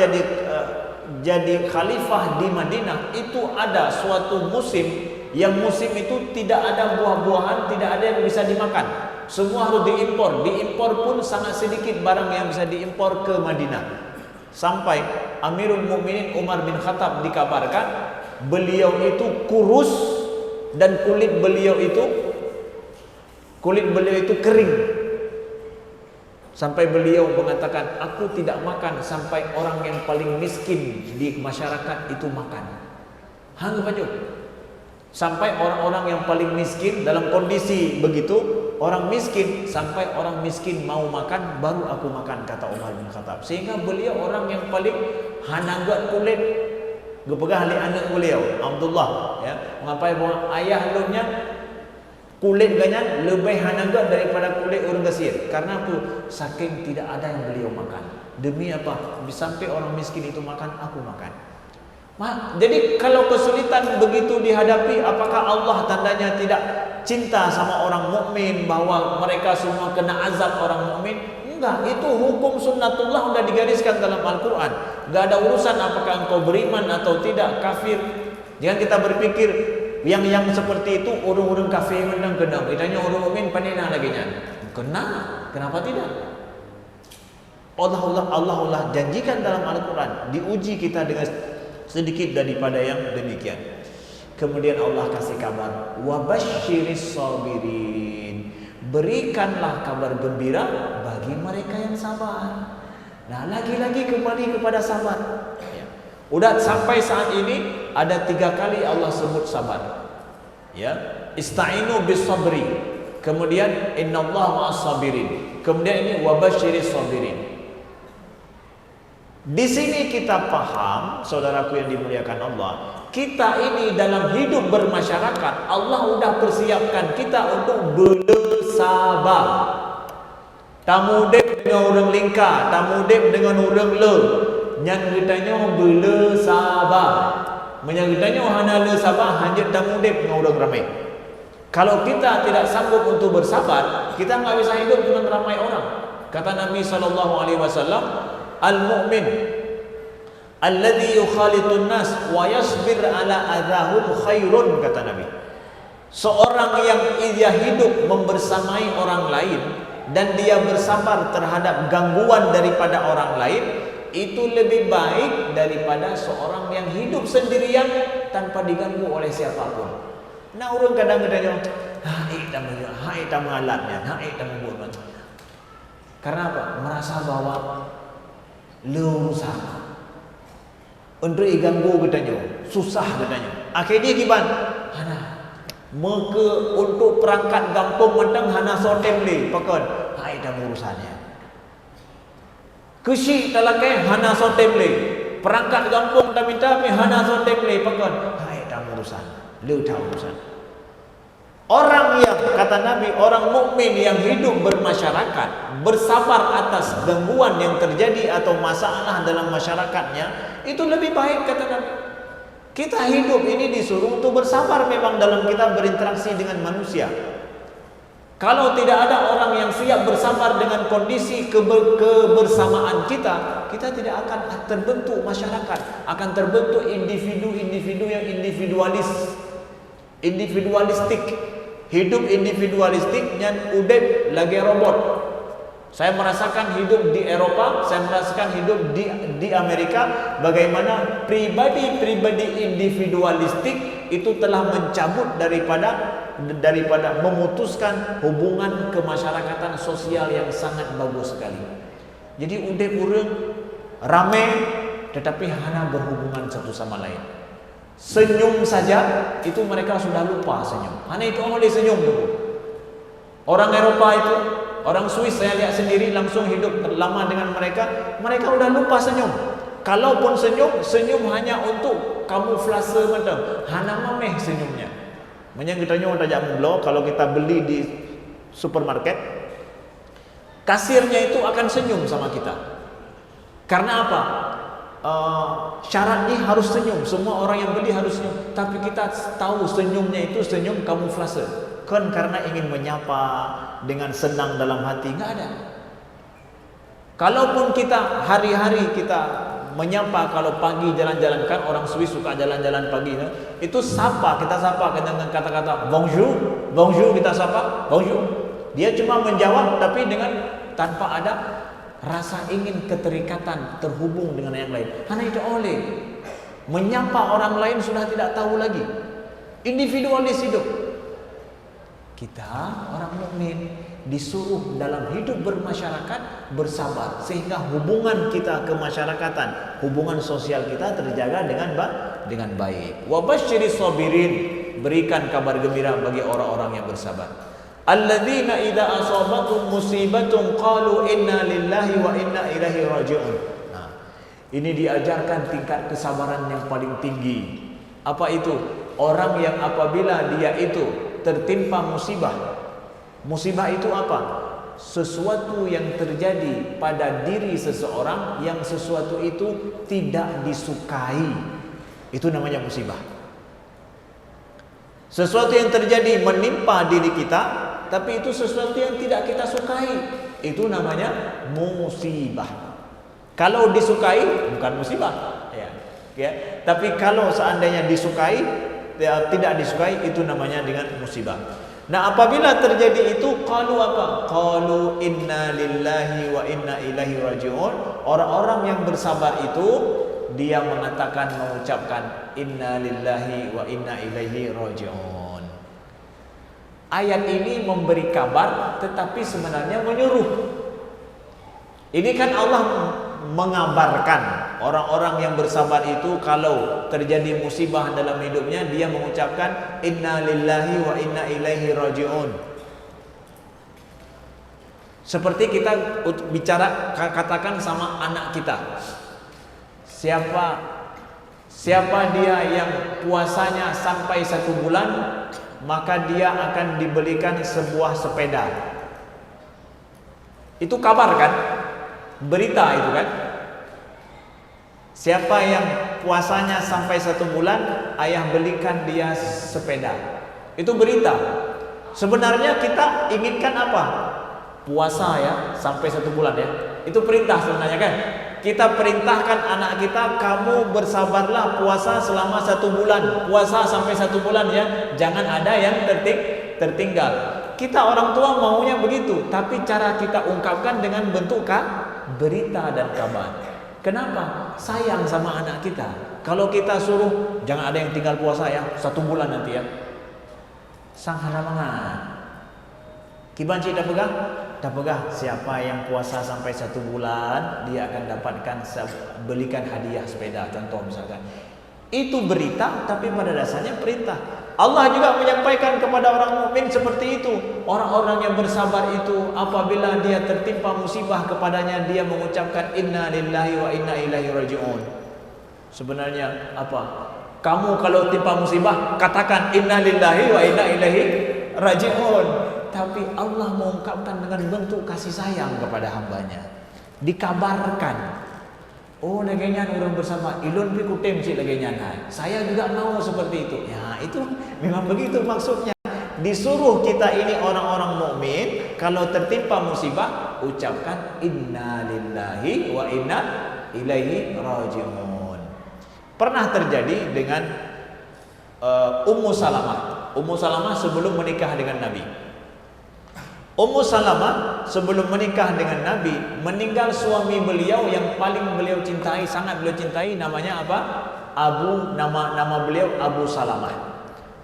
jadi khalifah di Madinah, itu ada suatu musim yang musim itu tidak ada buah-buahan, tidak ada yang bisa dimakan. Semua harus diimpor. Diimpor pun sangat sedikit barang yang bisa diimpor ke Madinah. Sampai Amirul Mukminin Umar bin Khattab dikabarkan beliau itu kurus dan kulit beliau itu kering. Sampai beliau mengatakan, aku tidak makan sampai orang yang paling miskin di masyarakat itu makan. Hang baju. Sampai orang-orang yang paling miskin dalam kondisi begitu, orang miskin, sampai orang miskin mau makan baru aku makan, kata Umar bin Khattab. Sehingga beliau orang yang paling hanagat kulit. Gepegah li anak beliau Abdullah, ya, mengapai bahwa ayah lunya kulit ganyan lebih hanagat daripada kulit orang Mesir. Karena apa? Saking tidak ada yang beliau makan. Demi apa? Sampai orang miskin itu makan, aku makan. Jadi kalau kesulitan begitu dihadapi, apakah Allah tandanya tidak cinta sama orang mukmin, bahwa mereka semua kena azab orang mukmin? Enggak, itu hukum sunnatullah sudah digariskan dalam Al-Quran. Enggak ada urusan apakah engkau beriman atau tidak, kafir. Jangan kita berpikir yang seperti itu orang-orang kafir menang kena. Ditanya orang mukmin panina lagi nya. Kena, kenapa tidak? Allah janjikan dalam Al-Quran, diuji kita dengan sedikit daripada yang demikian. Kemudian Allah kasih kabar, wabasyiris sabirin, berikanlah kabar gembira bagi mereka yang sabar. Nah, lagi-lagi kembali kepada sabar. Ya. Udah sampai saat ini ada 3 kali Allah sebut sabar. Ya, ista'inu bis sabri. Kemudian innallaha ma'as sabirin. Kemudian ini wabasyiris sabirin. Di sini kita paham, saudaraku yang dimuliakan Allah, kita ini dalam hidup bermasyarakat, Allah sudah persiapkan kita untuk bersabar. Tamudep dengan orang lingkar, tamudep dengan orang le, yang ditanya bersabar. Menyangkutnya hana le sabar, hanya tamudep dengan orang ramai. Kalau kita tidak sanggup untuk bersabar, kita enggak bisa hidup dengan ramai orang. Kata Nabi SAW, al-mu'min alladhi yukhalitun nas wa yasbir ala adahum khairun, kata Nabi. Seorang yang ia hidup membersamai orang lain dan dia bersabar terhadap gangguan daripada orang lain, itu lebih baik daripada seorang yang hidup sendirian tanpa diganggu oleh siapapun. Nah, orang kadang-kadang hai tak mengalatnya, hai tak membuat. Karena apa? Merasa bahwa lurusan untuk iganggu katanya, susah katanya. Akhirnya gimana? Maka untuk perangkat kampung mentang hana sotem le pakon. Hai dah urusannya. Kesyik talakai hana sotem le. Perangkat kampung tak minta hana sotem le pakon. Hai dah urusan. Le dah urusan. Orang yang kata Nabi, orang mukmin yang hidup bermasyarakat, bersabar atas gangguan yang terjadi atau masalah dalam masyarakatnya, itu lebih baik kata Nabi. Kita hidup ini disuruh untuk bersabar memang dalam kita berinteraksi dengan manusia. Kalau tidak ada orang yang siap bersabar dengan kondisi kebersamaan kita, kita tidak akan terbentuk masyarakat, akan terbentuk individu-individu yang individualistik. Hidup individualistik yang udep lagi robot. Saya merasakan hidup di Eropa, saya merasakan hidup di Amerika, bagaimana pribadi-pribadi individualistik itu telah mencabut daripada memutuskan hubungan kemasyarakatan sosial yang sangat bagus sekali. Jadi udep urang ramai tetapi hanya berhubungan satu sama lain. Senyum saja itu mereka sudah lupa senyum. Hanya itu oleh senyum dulu. Orang Eropa itu, orang Swiss saya lihat sendiri langsung hidup lama dengan mereka, mereka sudah lupa senyum. Kalaupun senyum hanya untuk kamuflase macam, hanya mameh senyumnya. Makanya kita nyoba tajak mula kalau kita beli di supermarket, kasirnya itu akan senyum sama kita. Karena apa? Syaratnya harus senyum, semua orang yang beli harus senyum, tapi kita tahu senyumnya itu senyum kamuflase, kan karena ingin menyapa dengan senang dalam hati, nggak ada. Kalaupun kita hari-hari kita menyapa, kalau pagi jalan-jalan, kan orang Swiss suka jalan-jalan pagi, itu kita sapa dengan kata-kata bonjour, bonjour, kita sapa bonjour. Dia cuma menjawab tapi dengan tanpa ada rasa ingin keterikatan terhubung dengan yang lain. Hanya itu oleh menyapa orang lain sudah tidak tahu lagi. Individualis hidup. Kita orang mukmin disuruh dalam hidup bermasyarakat bersabar sehingga hubungan kita kemasyarakatan, hubungan sosial kita terjaga dengan baik. Wa basyiris sabirin, berikan kabar gembira bagi orang-orang yang bersabar. Alladzina idza asabatum musibatun qalu inna lillahi wa inna ilaihi raji'un. Nah, ini diajarkan tingkat kesabaran yang paling tinggi. Apa itu? Orang yang apabila dia itu tertimpa musibah. Musibah itu apa? Sesuatu yang terjadi pada diri seseorang yang sesuatu itu tidak disukai. Itu namanya musibah. Sesuatu yang terjadi menimpa diri kita, tapi itu sesuatu yang tidak kita sukai, itu namanya musibah. Kalau disukai bukan musibah, ya. Tapi kalau seandainya disukai, tidak disukai, itu namanya dengan musibah. Nah, apabila terjadi itu, qalu apa? Qalu inna lillahi wa inna ilaihi raji'un. Orang-orang yang bersabar itu dia mengucapkan inna lillahi wa inna ilaihi raji'un. Ayat ini memberi kabar tetapi sebenarnya menyuruh. Ini kan Allah mengabarkan orang-orang yang bersabar itu kalau terjadi musibah dalam hidupnya dia mengucapkan inna lillahi wa inna ilaihi raji'un. Seperti kita bicara katakan sama anak kita. Siapa dia yang puasanya sampai 1 bulan, maka dia akan dibelikan sebuah sepeda. Itu kabar kan? Berita itu kan? Siapa yang puasanya sampai 1 bulan, ayah belikan dia sepeda. Itu berita. Sebenarnya kita inginkan apa? Puasa ya, sampai 1 bulan ya. Itu perintah sebenarnya kan? Kita perintahkan anak kita, kamu bersabarlah puasa selama 1 bulan, puasa sampai 1 bulan ya, jangan ada yang tertinggal. Kita orang tua maunya begitu, tapi cara kita ungkapkan dengan bentuk berita dan kabar. Kenapa? Sayang sama anak kita. Kalau kita suruh jangan ada yang tinggal puasa ya, 1 bulan nanti ya, sang hana mangan. Kibanci dah pegang? Dah pegang. Siapa yang puasa sampai 1 bulan, dia akan dapatkan belikan hadiah sepeda. Contoh misalkan. Itu berita, tapi pada dasarnya perintah. Allah juga menyampaikan kepada orang mukmin seperti itu. Orang-orang yang bersabar itu apabila dia tertimpa musibah kepadanya, dia mengucapkan inna lillahi wa inna ilaihi raji'un. Sebenarnya apa? Kamu kalau timpa musibah katakan inna lillahi wa inna ilaihi raji'un. Tapi Allah mengungkapkan dengan bentuk kasih sayang kepada hambanya. Dikabarkan, oh laginya orang bersama ilun pi kutem si laginya. Saya juga mau seperti itu. Ya, itu memang begitu maksudnya. Disuruh kita ini orang-orang mukmin kalau tertimpa musibah ucapkan inna lillahi wa inna ilaihi raji'un. Pernah terjadi dengan Ummu Salamah. Ummu Salamah sebelum menikah dengan Nabi. Ummu Salamah sebelum menikah dengan Nabi meninggal suami beliau yang paling beliau cintai, sangat beliau cintai, namanya apa? Nama beliau Abu Salamah.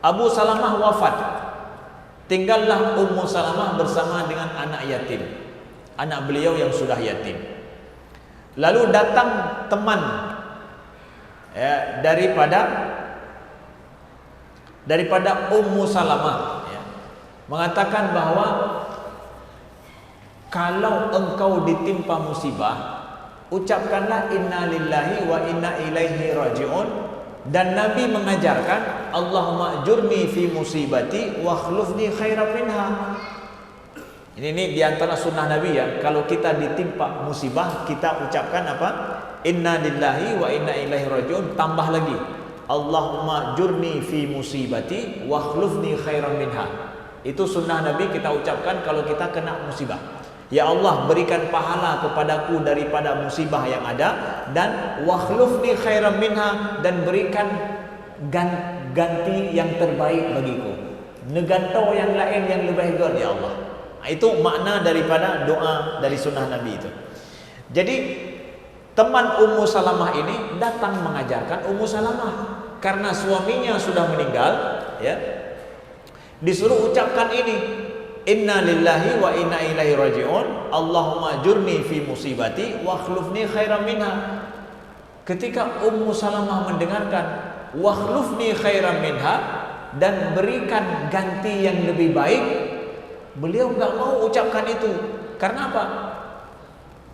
Abu Salamah wafat. Tinggallah Ummu Salamah bersama dengan anak yatim. Anak beliau yang sudah yatim. Lalu datang teman ya, daripada Ummu Salamah ya, mengatakan bahwa kalau engkau ditimpa musibah, ucapkanlah inna lillahi wa inna ilaihi raji'un. Dan Nabi mengajarkan Allahumma ajurni fi musibati wa akhlifni khairan minha. Ini di antara sunnah Nabi ya. Kalau kita ditimpa musibah, kita ucapkan apa? Inna lillahi wa inna ilaihi raji'un. Tambah lagi Allahumma ajurni fi musibati wa akhlifni khairan minha. Itu sunnah Nabi kita ucapkan kalau kita kena musibah. Ya Allah, berikan pahala kepadaku daripada musibah yang ada, dan wakhlufni khairan minha, dan berikan ganti yang terbaik bagiku. Negantau yang lain yang lebih baik ya Allah. Itu makna daripada doa dari sunnah Nabi itu. Jadi teman Ummu Salamah ini datang mengajarkan Ummu Salamah karena suaminya sudah meninggal ya. Disuruh ucapkan ini inna lillahi wa inna ilaihi raji'un. Allahumma ajurni fi musibati wa akhlifni khairan minha. Ketika Ummu Salamah mendengarkan wa akhlifni khairan minha dan berikan ganti yang lebih baik, beliau enggak mau ucapkan itu. Karena apa?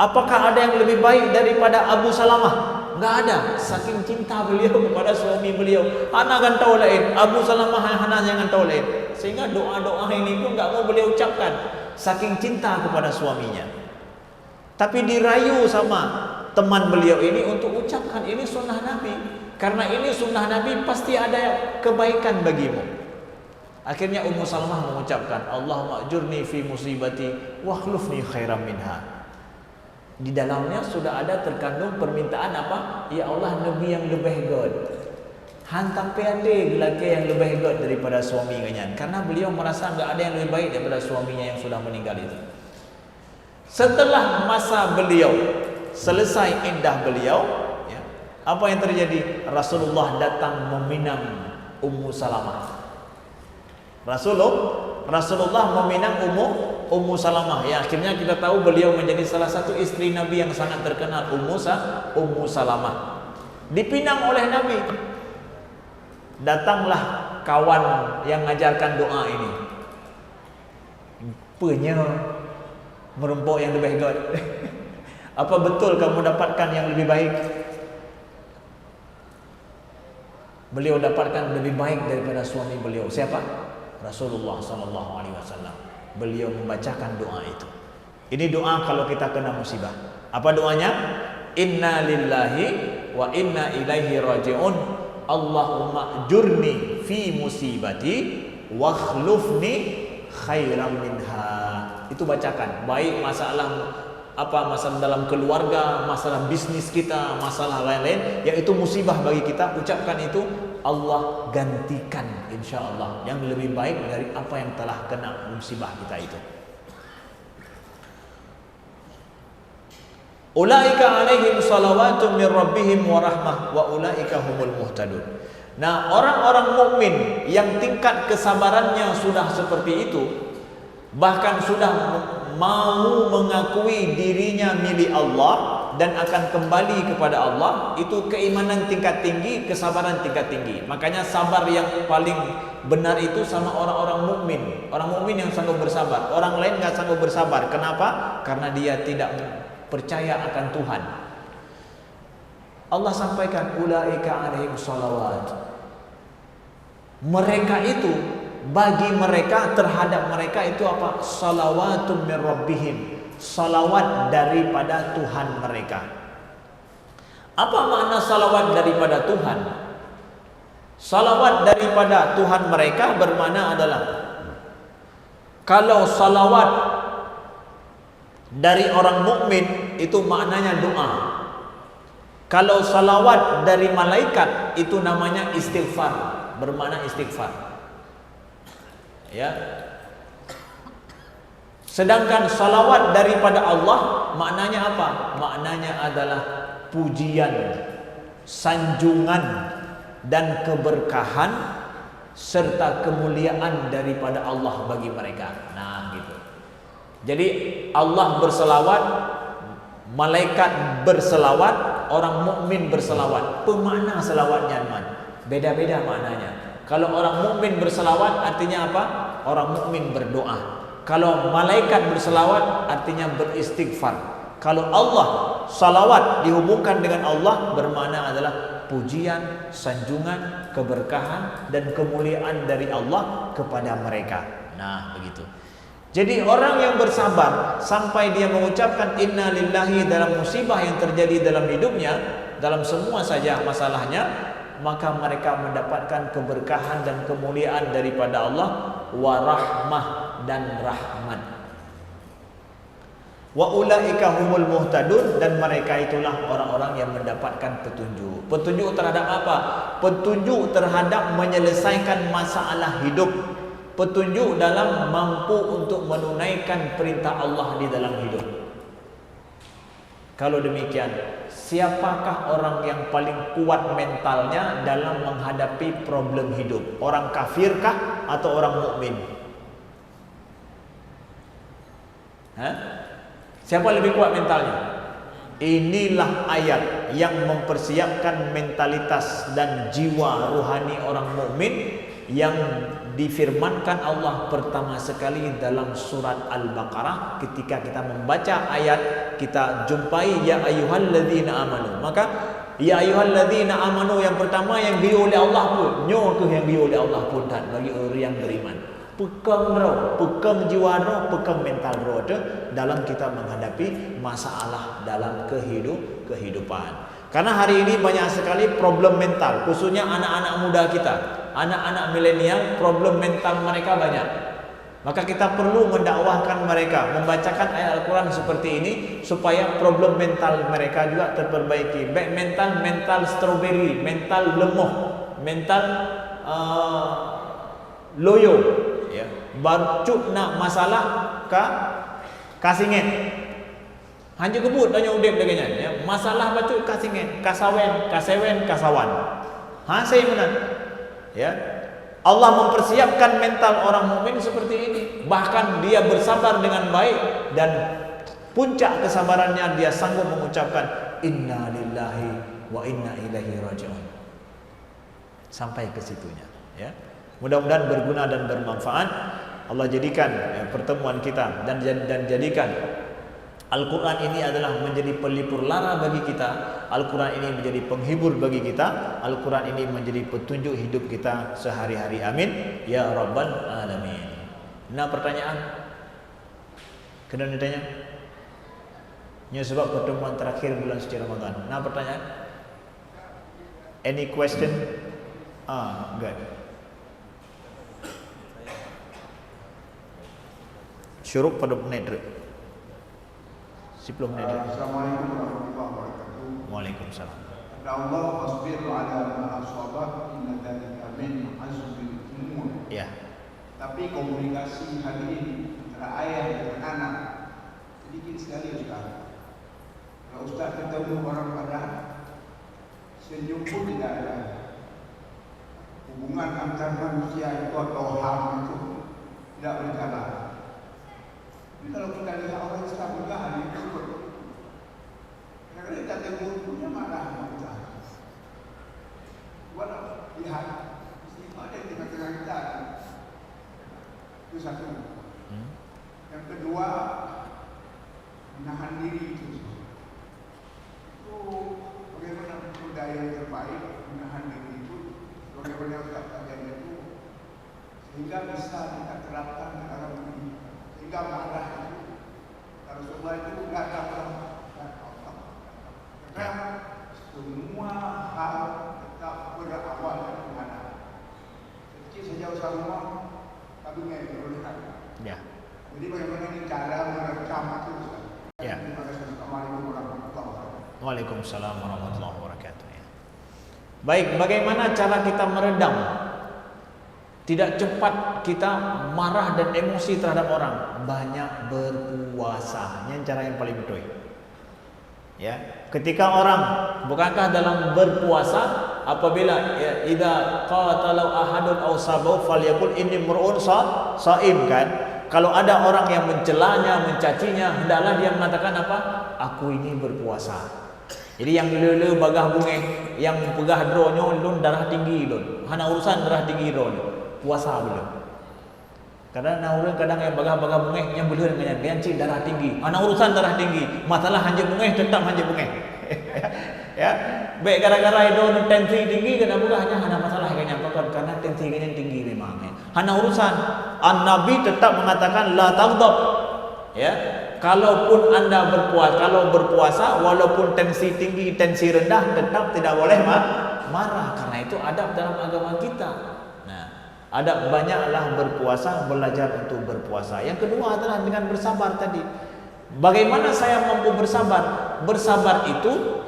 Apakah ada yang lebih baik daripada Abu Salamah? Enggak ada. Saking cinta beliau kepada suami beliau. Ana kan tahu lain, Abu Salamah hana jangan tahu lain. Sehingga doa-doa ini pun enggak mau beliau ucapkan. Saking cinta kepada suaminya. Tapi dirayu sama teman beliau ini untuk ucapkan ini sunnah Nabi. Karena ini sunnah Nabi pasti ada kebaikan bagimu. Akhirnya Ummu Salamah mengucapkan Allahumma ajurni fi musibati wa akhlifni khairan minha. Di dalamnya sudah ada terkandung permintaan apa? Ya Allah, Nabi yang lebih good. Hantam peade lelaki yang lebih good daripada suaminya. Karena beliau merasa enggak ada yang lebih baik daripada suaminya yang sudah meninggal itu. Setelah masa beliau selesai iddah beliau, ya, apa yang terjadi? Rasulullah datang meminang Ummu Salamah. Rasulullah meminang Ummu Salamah. Ya, akhirnya kita tahu beliau menjadi salah satu istri Nabi yang sangat terkenal, Ummu Salamah. Dipinang oleh Nabi. Datanglah kawan yang mengajarkan doa ini. Punya merumpuk yang lebih baik. Apa betul kamu dapatkan yang lebih baik? Beliau dapatkan lebih baik daripada suami beliau. Siapa? Rasulullah SAW. Beliau membacakan doa itu. Ini doa kalau kita kena musibah. Apa doanya? Inna lillahi wa inna ilaihi raji'un. Allahumma ajurni fi musibati wa akhlifni khairan minha. Itu bacakan. Baik masalah dalam keluarga, masalah bisnis kita, masalah lain-lain yang itu musibah bagi kita, ucapkan itu, Allah gantikan insyaallah yang lebih baik dari apa yang telah kena musibah kita itu. Ulaika alaihim salawatun min rabbihim wa rahmah wa ulaika humul muhtadun. Nah, orang-orang mukmin yang tingkat kesabarannya sudah seperti itu, bahkan sudah mau mengakui dirinya milik Allah, dan akan kembali kepada Allah, itu keimanan tingkat tinggi, kesabaran tingkat tinggi. Makanya sabar yang paling benar itu sama orang-orang mukmin. Orang mukmin yang sanggup bersabar. Orang lain nggak sanggup bersabar. Kenapa? Karena dia tidak percaya akan Tuhan. Allah sampaikan ulaika alaihim shalawat. Mereka itu, bagi mereka, terhadap mereka itu apa? Salawatum min rabbihim. Salawat daripada Tuhan mereka. Apa makna salawat daripada Tuhan? Salawat daripada Tuhan mereka bermakna adalah, kalau salawat dari orang mukmin itu maknanya doa. Kalau salawat dari malaikat itu namanya istighfar, bermakna istighfar. Ya. Sedangkan salawat daripada Allah maknanya apa? Maknanya adalah pujian, sanjungan dan keberkahan serta kemuliaan daripada Allah bagi mereka. Nah, gitu. Jadi Allah berselawat, malaikat berselawat, orang mukmin berselawat. Pemakna selawatnya, teman, beda-beda maknanya. Kalau orang mukmin berselawat artinya apa? Orang mukmin berdoa. Kalau malaikat berselawat artinya beristighfar. Kalau Allah salawat dihubungkan dengan Allah bermakna adalah pujian, sanjungan, keberkahan dan kemuliaan dari Allah kepada mereka. Nah, begitu. Jadi orang yang bersabar sampai dia mengucapkan inna lillahi dalam musibah yang terjadi dalam hidupnya, dalam semua saja masalahnya, maka mereka mendapatkan keberkahan dan kemuliaan daripada Allah, wa rahmah dan rahmat. Wa ulaika humul muhtadun, dan mereka itulah orang-orang yang mendapatkan petunjuk. Petunjuk terhadap apa? Petunjuk terhadap menyelesaikan masalah hidup. Petunjuk dalam mampu untuk menunaikan perintah Allah di dalam hidup. Kalau demikian, siapakah orang yang paling kuat mentalnya dalam menghadapi problem hidup? Orang kafirkah atau orang mukmin? Siapa lebih kuat mentalnya? Inilah ayat yang mempersiapkan mentalitas dan jiwa rohani orang mukmin yang difirmankan Allah pertama sekali dalam surat Al-Baqarah. Ketika kita membaca ayat, kita jumpai ya ayyuhalladzina amanu. Maka ya ayyuhalladzina amanu yang pertama yang diberi oleh Allah pun, nyo tu yang diberi oleh Allah pun dan bagi orang yang beriman. Pegang roh, pegang jiwa roh, pegang mental roh tu dalam kita menghadapi masalah dalam kehidupan. Karena hari ini banyak sekali problem mental, khususnya anak-anak muda kita, anak-anak milenial, problem mental mereka banyak. Maka kita perlu mendakwahkan mereka, membacakan ayat Al-Quran seperti ini supaya problem mental mereka juga terperbaiki. Baik mental strawberry, mental lemah, mental loyo, ya. Barcut nak masalah kasingin. Hanya kebut tanya udip daganya, ya. Masalah barcut kasingin, kasawen, kasawan. Saya benar. Ya. Allah mempersiapkan mental orang mukmin seperti ini. Bahkan dia bersabar dengan baik, dan puncak kesabarannya dia sanggup mengucapkan inna lillahi wa inna ilaihi raji'un. Sampai ke situnya, ya. Mudah-mudahan berguna dan bermanfaat. Allah jadikan pertemuan kita dan jadikan Al-Quran ini adalah menjadi pelipur lara bagi kita. Al-Quran ini menjadi penghibur bagi kita. Al-Quran ini menjadi petunjuk hidup kita sehari-hari. Amin ya rabbal alamin. Nah, pertanyaan kena ditanya. Ini sebab pertemuan terakhir bulan suci Ramadan. Nah, pertanyaan. Any question? Good. Syuruk pada menit. Assalamualaikum warahmatullahi wabarakatuh. Waalaikumsalam. Kata Allah, wasbir ala ma asabak inna dzalika min azmil umur. Ya. Tapi komunikasi hari ini antara ayah dan anak sedikit sekali Ustaz. Kalau Ustaz ketemu orang pada senyum pun tidak ada. Hubungan antar manusia itu atau ham itu tidak berjalan. Tapi kalau kita lihat orang Islam juga hari ini kadang-kadang menahan diri itu bagaimana budaya yang terbaik menahan diri itu, bagaimana Ustaz kajian itu sehingga bisa kita terapkan di dalam diri, sehingga marah itu Rasulullah itu nggak dapat karena semua hal tetap berawal dari mana. Kecil saja usaha rumah, tapi nggak berlebihan. Ya. Jadi bagaimana ini cara merekam itu? Ya. Terima kasih. Assalamualaikum warahmatullahi wabarakatuh. Waalaikumsalam warahmatullahi wabarakatuh. Ya. Baik, bagaimana cara kita meredam? Tidak cepat kita marah dan emosi terhadap orang. Banyak berpuasa. Ini cara yang paling betul. Ya, ketika orang, bukankah dalam berpuasa apabila ya, idza qatalu ahadun aw sabahu falyaqul inni mur'un shaim kan? Kalau ada orang yang mencelanya, mencacinya, hendaklah dia mengatakan apa? Aku ini berpuasa. Jadi yang lele bagah bungeh, yang pegah dronyo lun darah tinggi lun. Hana urusan darah tinggi lun. Puasa belum. Kadang orang kadang yang bagah-bagah bungeh yang boleh dengan benci darah tinggi. Ana urusan darah tinggi, masalah hanje bungeh tetap hanje bungeh. Ya. Baik gara-gara itu tensi tinggi kenapa hanya masalah kayaknya karena tensi kayaknya tinggi memang. Hana urusan An-Nabi tetap mengatakan la taghdab. Ya. Kalaupun Anda berpuasa walaupun tensi tinggi, tensi rendah tetap tidak boleh marah karena itu adab dalam agama kita. Ada banyaklah berpuasa, belajar untuk berpuasa. Yang kedua adalah dengan bersabar tadi. Bagaimana saya mampu bersabar? Bersabar itu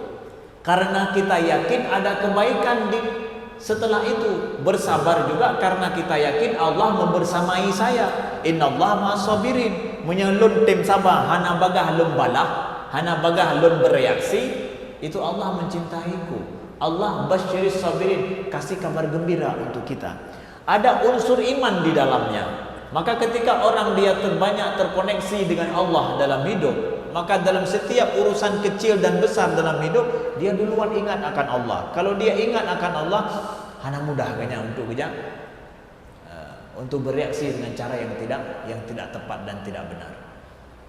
karena kita yakin ada kebaikan setelah itu. Bersabar juga karena kita yakin Allah membersamai saya. Innallaha ma'as-sabirin. Menyelun tim sabar, hana bagah lum balah, hana bagah lum bereaksi, itu Allah mencintaiku. Allah basyiris sabirin, kasih kabar gembira untuk kita. Ada unsur iman di dalamnya. Maka ketika orang dia terbanyak terkoneksi dengan Allah dalam hidup, maka dalam setiap urusan kecil dan besar dalam hidup, dia duluan ingat akan Allah. Kalau dia ingat akan Allah, hana mudah kayaknya untuk bereaksi dengan cara yang tidak tepat dan tidak benar.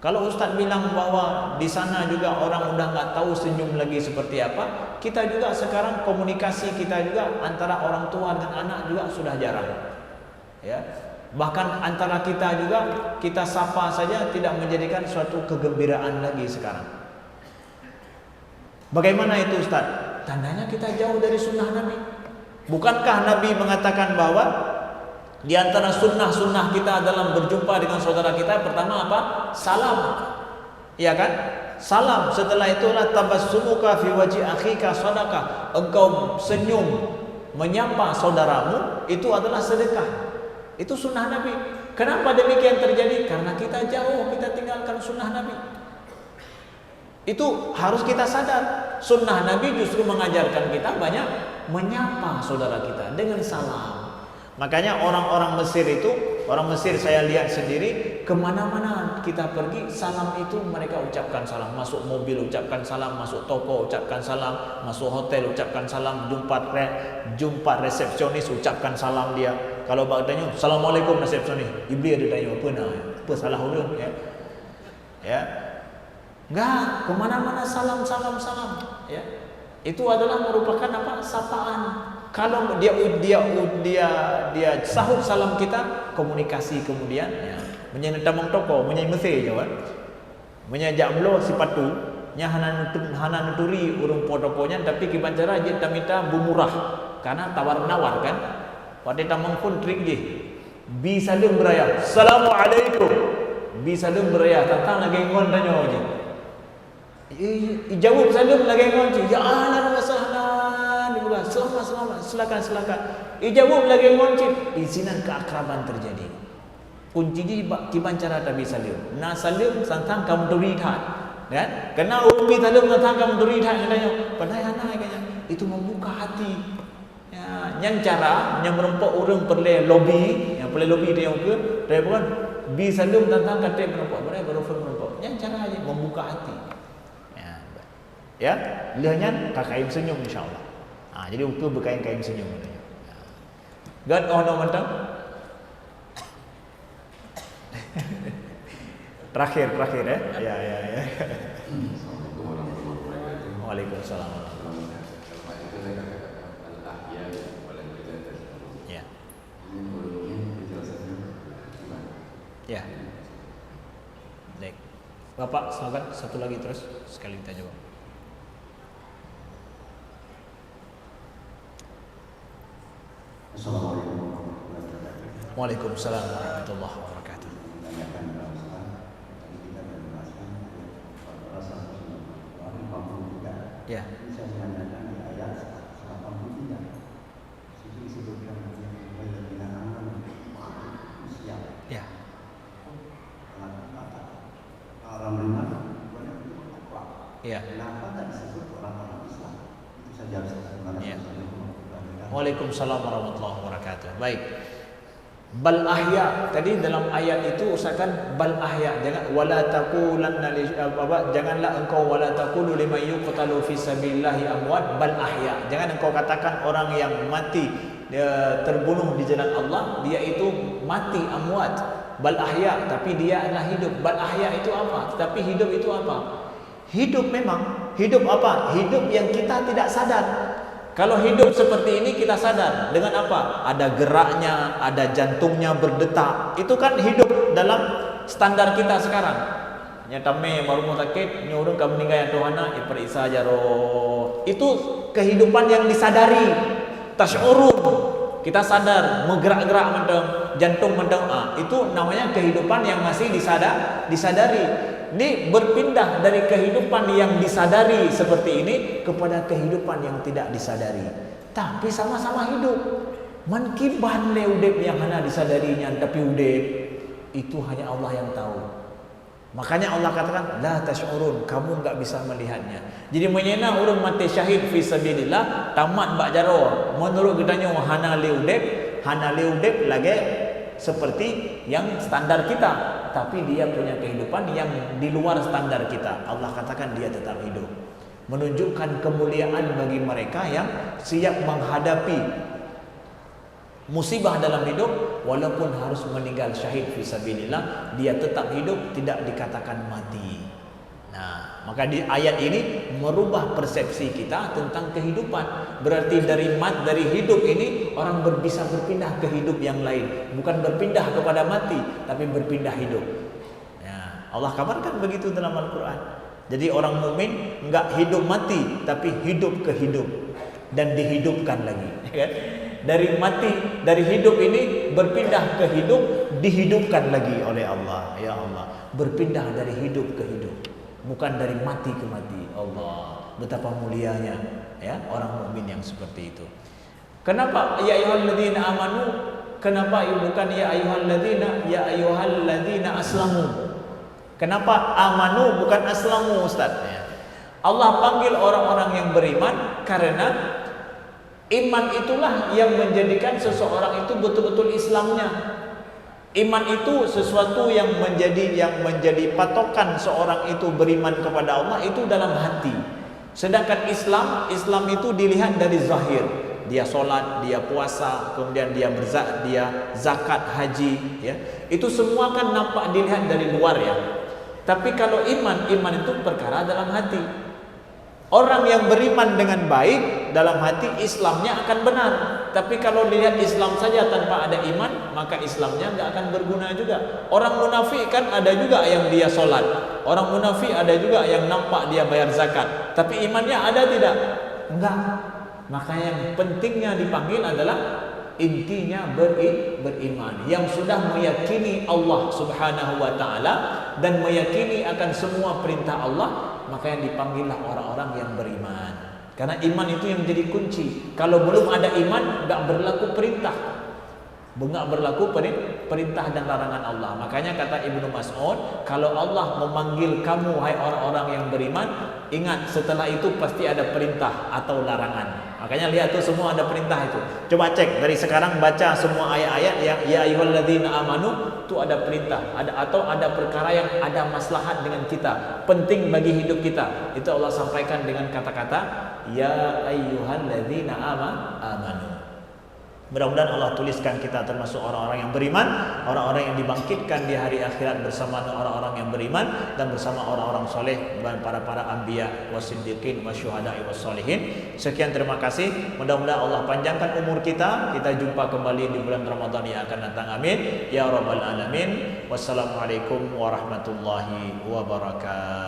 Kalau Ustaz bilang bahwa di sana juga orang udah nggak tahu senyum lagi seperti apa, kita juga sekarang komunikasi kita juga antara orang tua dan anak juga sudah jarang. Ya, bahkan antara kita juga kita sapa saja tidak menjadikan suatu kegembiraan lagi sekarang. Bagaimana itu Ustaz? Tandanya kita jauh dari sunnah Nabi. Bukankah Nabi mengatakan bahwa di antara sunnah-sunnah kita dalam berjumpa dengan saudara kita pertama apa? Salam. Iya kan? Salam. Setelah itulah tabassumuka fi wajhi akhika sadaqah. Engkau senyum menyapa saudaramu itu adalah sedekah. Itu sunnah Nabi. Kenapa demikian terjadi? Karena kita jauh, kita tinggalkan sunnah Nabi. Itu harus kita sadar. Sunnah Nabi justru mengajarkan kita banyak menyapa saudara kita dengan salam. Makanya orang-orang Mesir itu, orang Mesir saya lihat sendiri, kemana-mana kita pergi, salam itu mereka ucapkan salam. Masuk mobil ucapkan salam, masuk toko ucapkan salam, masuk hotel ucapkan salam, jumpa resepsionis ucapkan salam dia. Kalau bagdanya, Assalamualaikum resepsionis, Iblis ada tanya apa salah ulun ya. Ya. Enggak, kemana-mana salam. Ya. Itu adalah merupakan apa? Sapaan. Kalau dia sahut salam kita, komunikasi kemudian ya, menyanyi tamang toko, menyanyi mesej je kan. Menyanyi jablo sipatu, nya hana nuturi urung potokonya tapi kibancara je tamita bumurah. Karena tawar-menawar kan. Pada tamang pun trik je. Bisa dia beraya, Assalamualaikum. Bisa dia beraya, tentang lagi ngon tanya je. Jawab salam lagi ngon je. Ya ahlan wa sahlan. Selamat, silakan. Ijawab lagi ngoncit, izinan keakraban terjadi. Kunci di kiban cara tabi salim. Na salim santang kamu durihat, kan? Kena umi salim santang kamu durihat katanya. Padahal kayaknya itu membuka hati. Ya, yang cara yang merempok orang perle lobby, yang perle lobby dia ke, dia bukan bi salim santang kata merempok, baru merempok. Yang cara aja membuka hati. Ya, lehnya kakaim senyum insyaallah. Jadi ukur berkain-kain senyum. God no mentang. Terakhir ya. Ya. Waalaikumsalam. Ya. Ya. Baik. Bapak silakan satu lagi terus sekali kita jawab. Assalamualaikum warahmatullahi wabarakatuh. Waalaikumsalam warahmatullahi wabarakatuh. Menanyakan tadi kita menjelaskan rasa Al-Quran 83. Ya. Ini saya menanyakan di ayat 83. Situ disebutkan walladzina amanu siap. Ya. Orang beriman banyak itu takwa. Ya. Kenapa tak disebut orang-orang Islam? Itu saja. Ya. Waalaikumsalam warahmatullahi wabarakatuh. Baik. Bal ahya tadi dalam ayat itu usahakan bal ahya, jangan wala taqulanna janganlah engkau wala taqulu liman yuqtalu fi sabilillahi amwat bal ahya. Jangan engkau katakan orang yang mati terbunuh di jalan Allah dia itu mati amwat. Bal ahya tapi dia adalah hidup. Bal ahya itu apa? Tapi hidup itu apa? Hidup memang hidup apa? Hidup yang kita tidak sadar. Kalau hidup seperti ini kita sadar dengan apa? Ada geraknya, ada jantungnya berdetak. Itu kan hidup dalam standar kita sekarang. Nyatame marumo sakit, nyurung kamu meninggal Tuhana, iperiksa jaro. Itu kehidupan yang disadari. Tasyurun. Kita sadar, menggerak-gerak mendeng, jantung mendeng. Itu namanya kehidupan yang masih disadari. Ini berpindah dari kehidupan yang disadari seperti ini kepada kehidupan yang tidak disadari. Tapi sama-sama hidup. Mankiban le udep yang hana disadarinya tapi udep itu hanya Allah yang tahu. Makanya Allah katakan la tasyurun, kamu enggak bisa melihatnya. Jadi menyena orang mati syahid fi sabilillah tamat bak jaro. Menurut katanya hana le udep lagi seperti yang standar kita. Tapi dia punya kehidupan yang di luar standar kita. Allah katakan dia tetap hidup. Menunjukkan kemuliaan bagi mereka yang siap menghadapi musibah dalam hidup walaupun harus meninggal syahid fisabilillah, dia tetap hidup, tidak dikatakan mati. Nah, maka di ayat ini merubah persepsi kita tentang kehidupan. Berarti dari hidup ini orang bisa berpindah ke hidup yang lain, bukan berpindah kepada mati, tapi berpindah hidup. Ya, Allah kabarkan begitu dalam Al-Quran. Jadi orang mukmin enggak hidup mati, tapi hidup ke hidup dan dihidupkan lagi. Dari mati, dari hidup ini berpindah ke hidup, dihidupkan lagi oleh Allah. Ya Allah, berpindah dari hidup ke hidup, bukan dari mati ke mati. Allah, betapa mulianya ya orang mukmin yang seperti itu. Kenapa ya ayyuhalladzina amanu? Kenapa bukan ya ayyuhalladzina aslamu? Kenapa amanu bukan aslamu, Ustaz? Allah panggil orang-orang yang beriman karena iman itulah yang menjadikan seseorang itu betul-betul Islamnya. Iman itu sesuatu yang menjadi patokan seorang itu beriman kepada Allah itu dalam hati. Sedangkan Islam itu dilihat dari zahir. Dia sholat, dia puasa, kemudian dia zakat, haji, ya. Itu semua kan nampak dilihat dari luar ya. Tapi kalau iman itu perkara dalam hati. Orang yang beriman dengan baik dalam hati Islamnya akan benar. Tapi kalau lihat Islam saja tanpa ada iman, maka Islamnya nggak akan berguna juga. Orang munafik kan ada juga yang dia sholat. Orang munafik ada juga yang nampak dia bayar zakat. Tapi imannya ada tidak? Enggak. Maka yang pentingnya dipanggil adalah intinya beriman. Yang sudah meyakini Allah subhanahu wa ta'ala dan meyakini akan semua perintah Allah, maka yang dipanggillah orang-orang yang beriman. Karena iman itu yang menjadi kunci. Kalau belum ada iman, enggak berlaku perintah. Enggak berlaku perintah dan larangan Allah. Makanya kata Ibnu Mas'ud, kalau Allah memanggil kamu hai orang-orang yang beriman, ingat setelah itu pasti ada perintah atau larangan. Makanya lihat tuh semua ada perintah itu. Coba cek dari sekarang, baca semua ayat-ayat yang ya ayyuhalladzina amanu itu ada perintah, atau ada perkara yang ada maslahat dengan kita, penting bagi hidup kita. Itu Allah sampaikan dengan kata-kata ya ayyuhalladzina amanu. Mudah-mudahan Allah tuliskan kita termasuk orang-orang yang beriman, orang-orang yang dibangkitkan di hari akhirat bersama orang-orang yang beriman dan bersama orang-orang soleh dan para anbiya wasiddiqin wasyuhada'i wassalihin. Sekian, terima kasih. Mudah-mudahan Allah panjangkan umur kita. Kita jumpa kembali di bulan Ramadan yang akan datang. Amin ya rabbal alamin. Wassalamualaikum warahmatullahi wabarakatuh.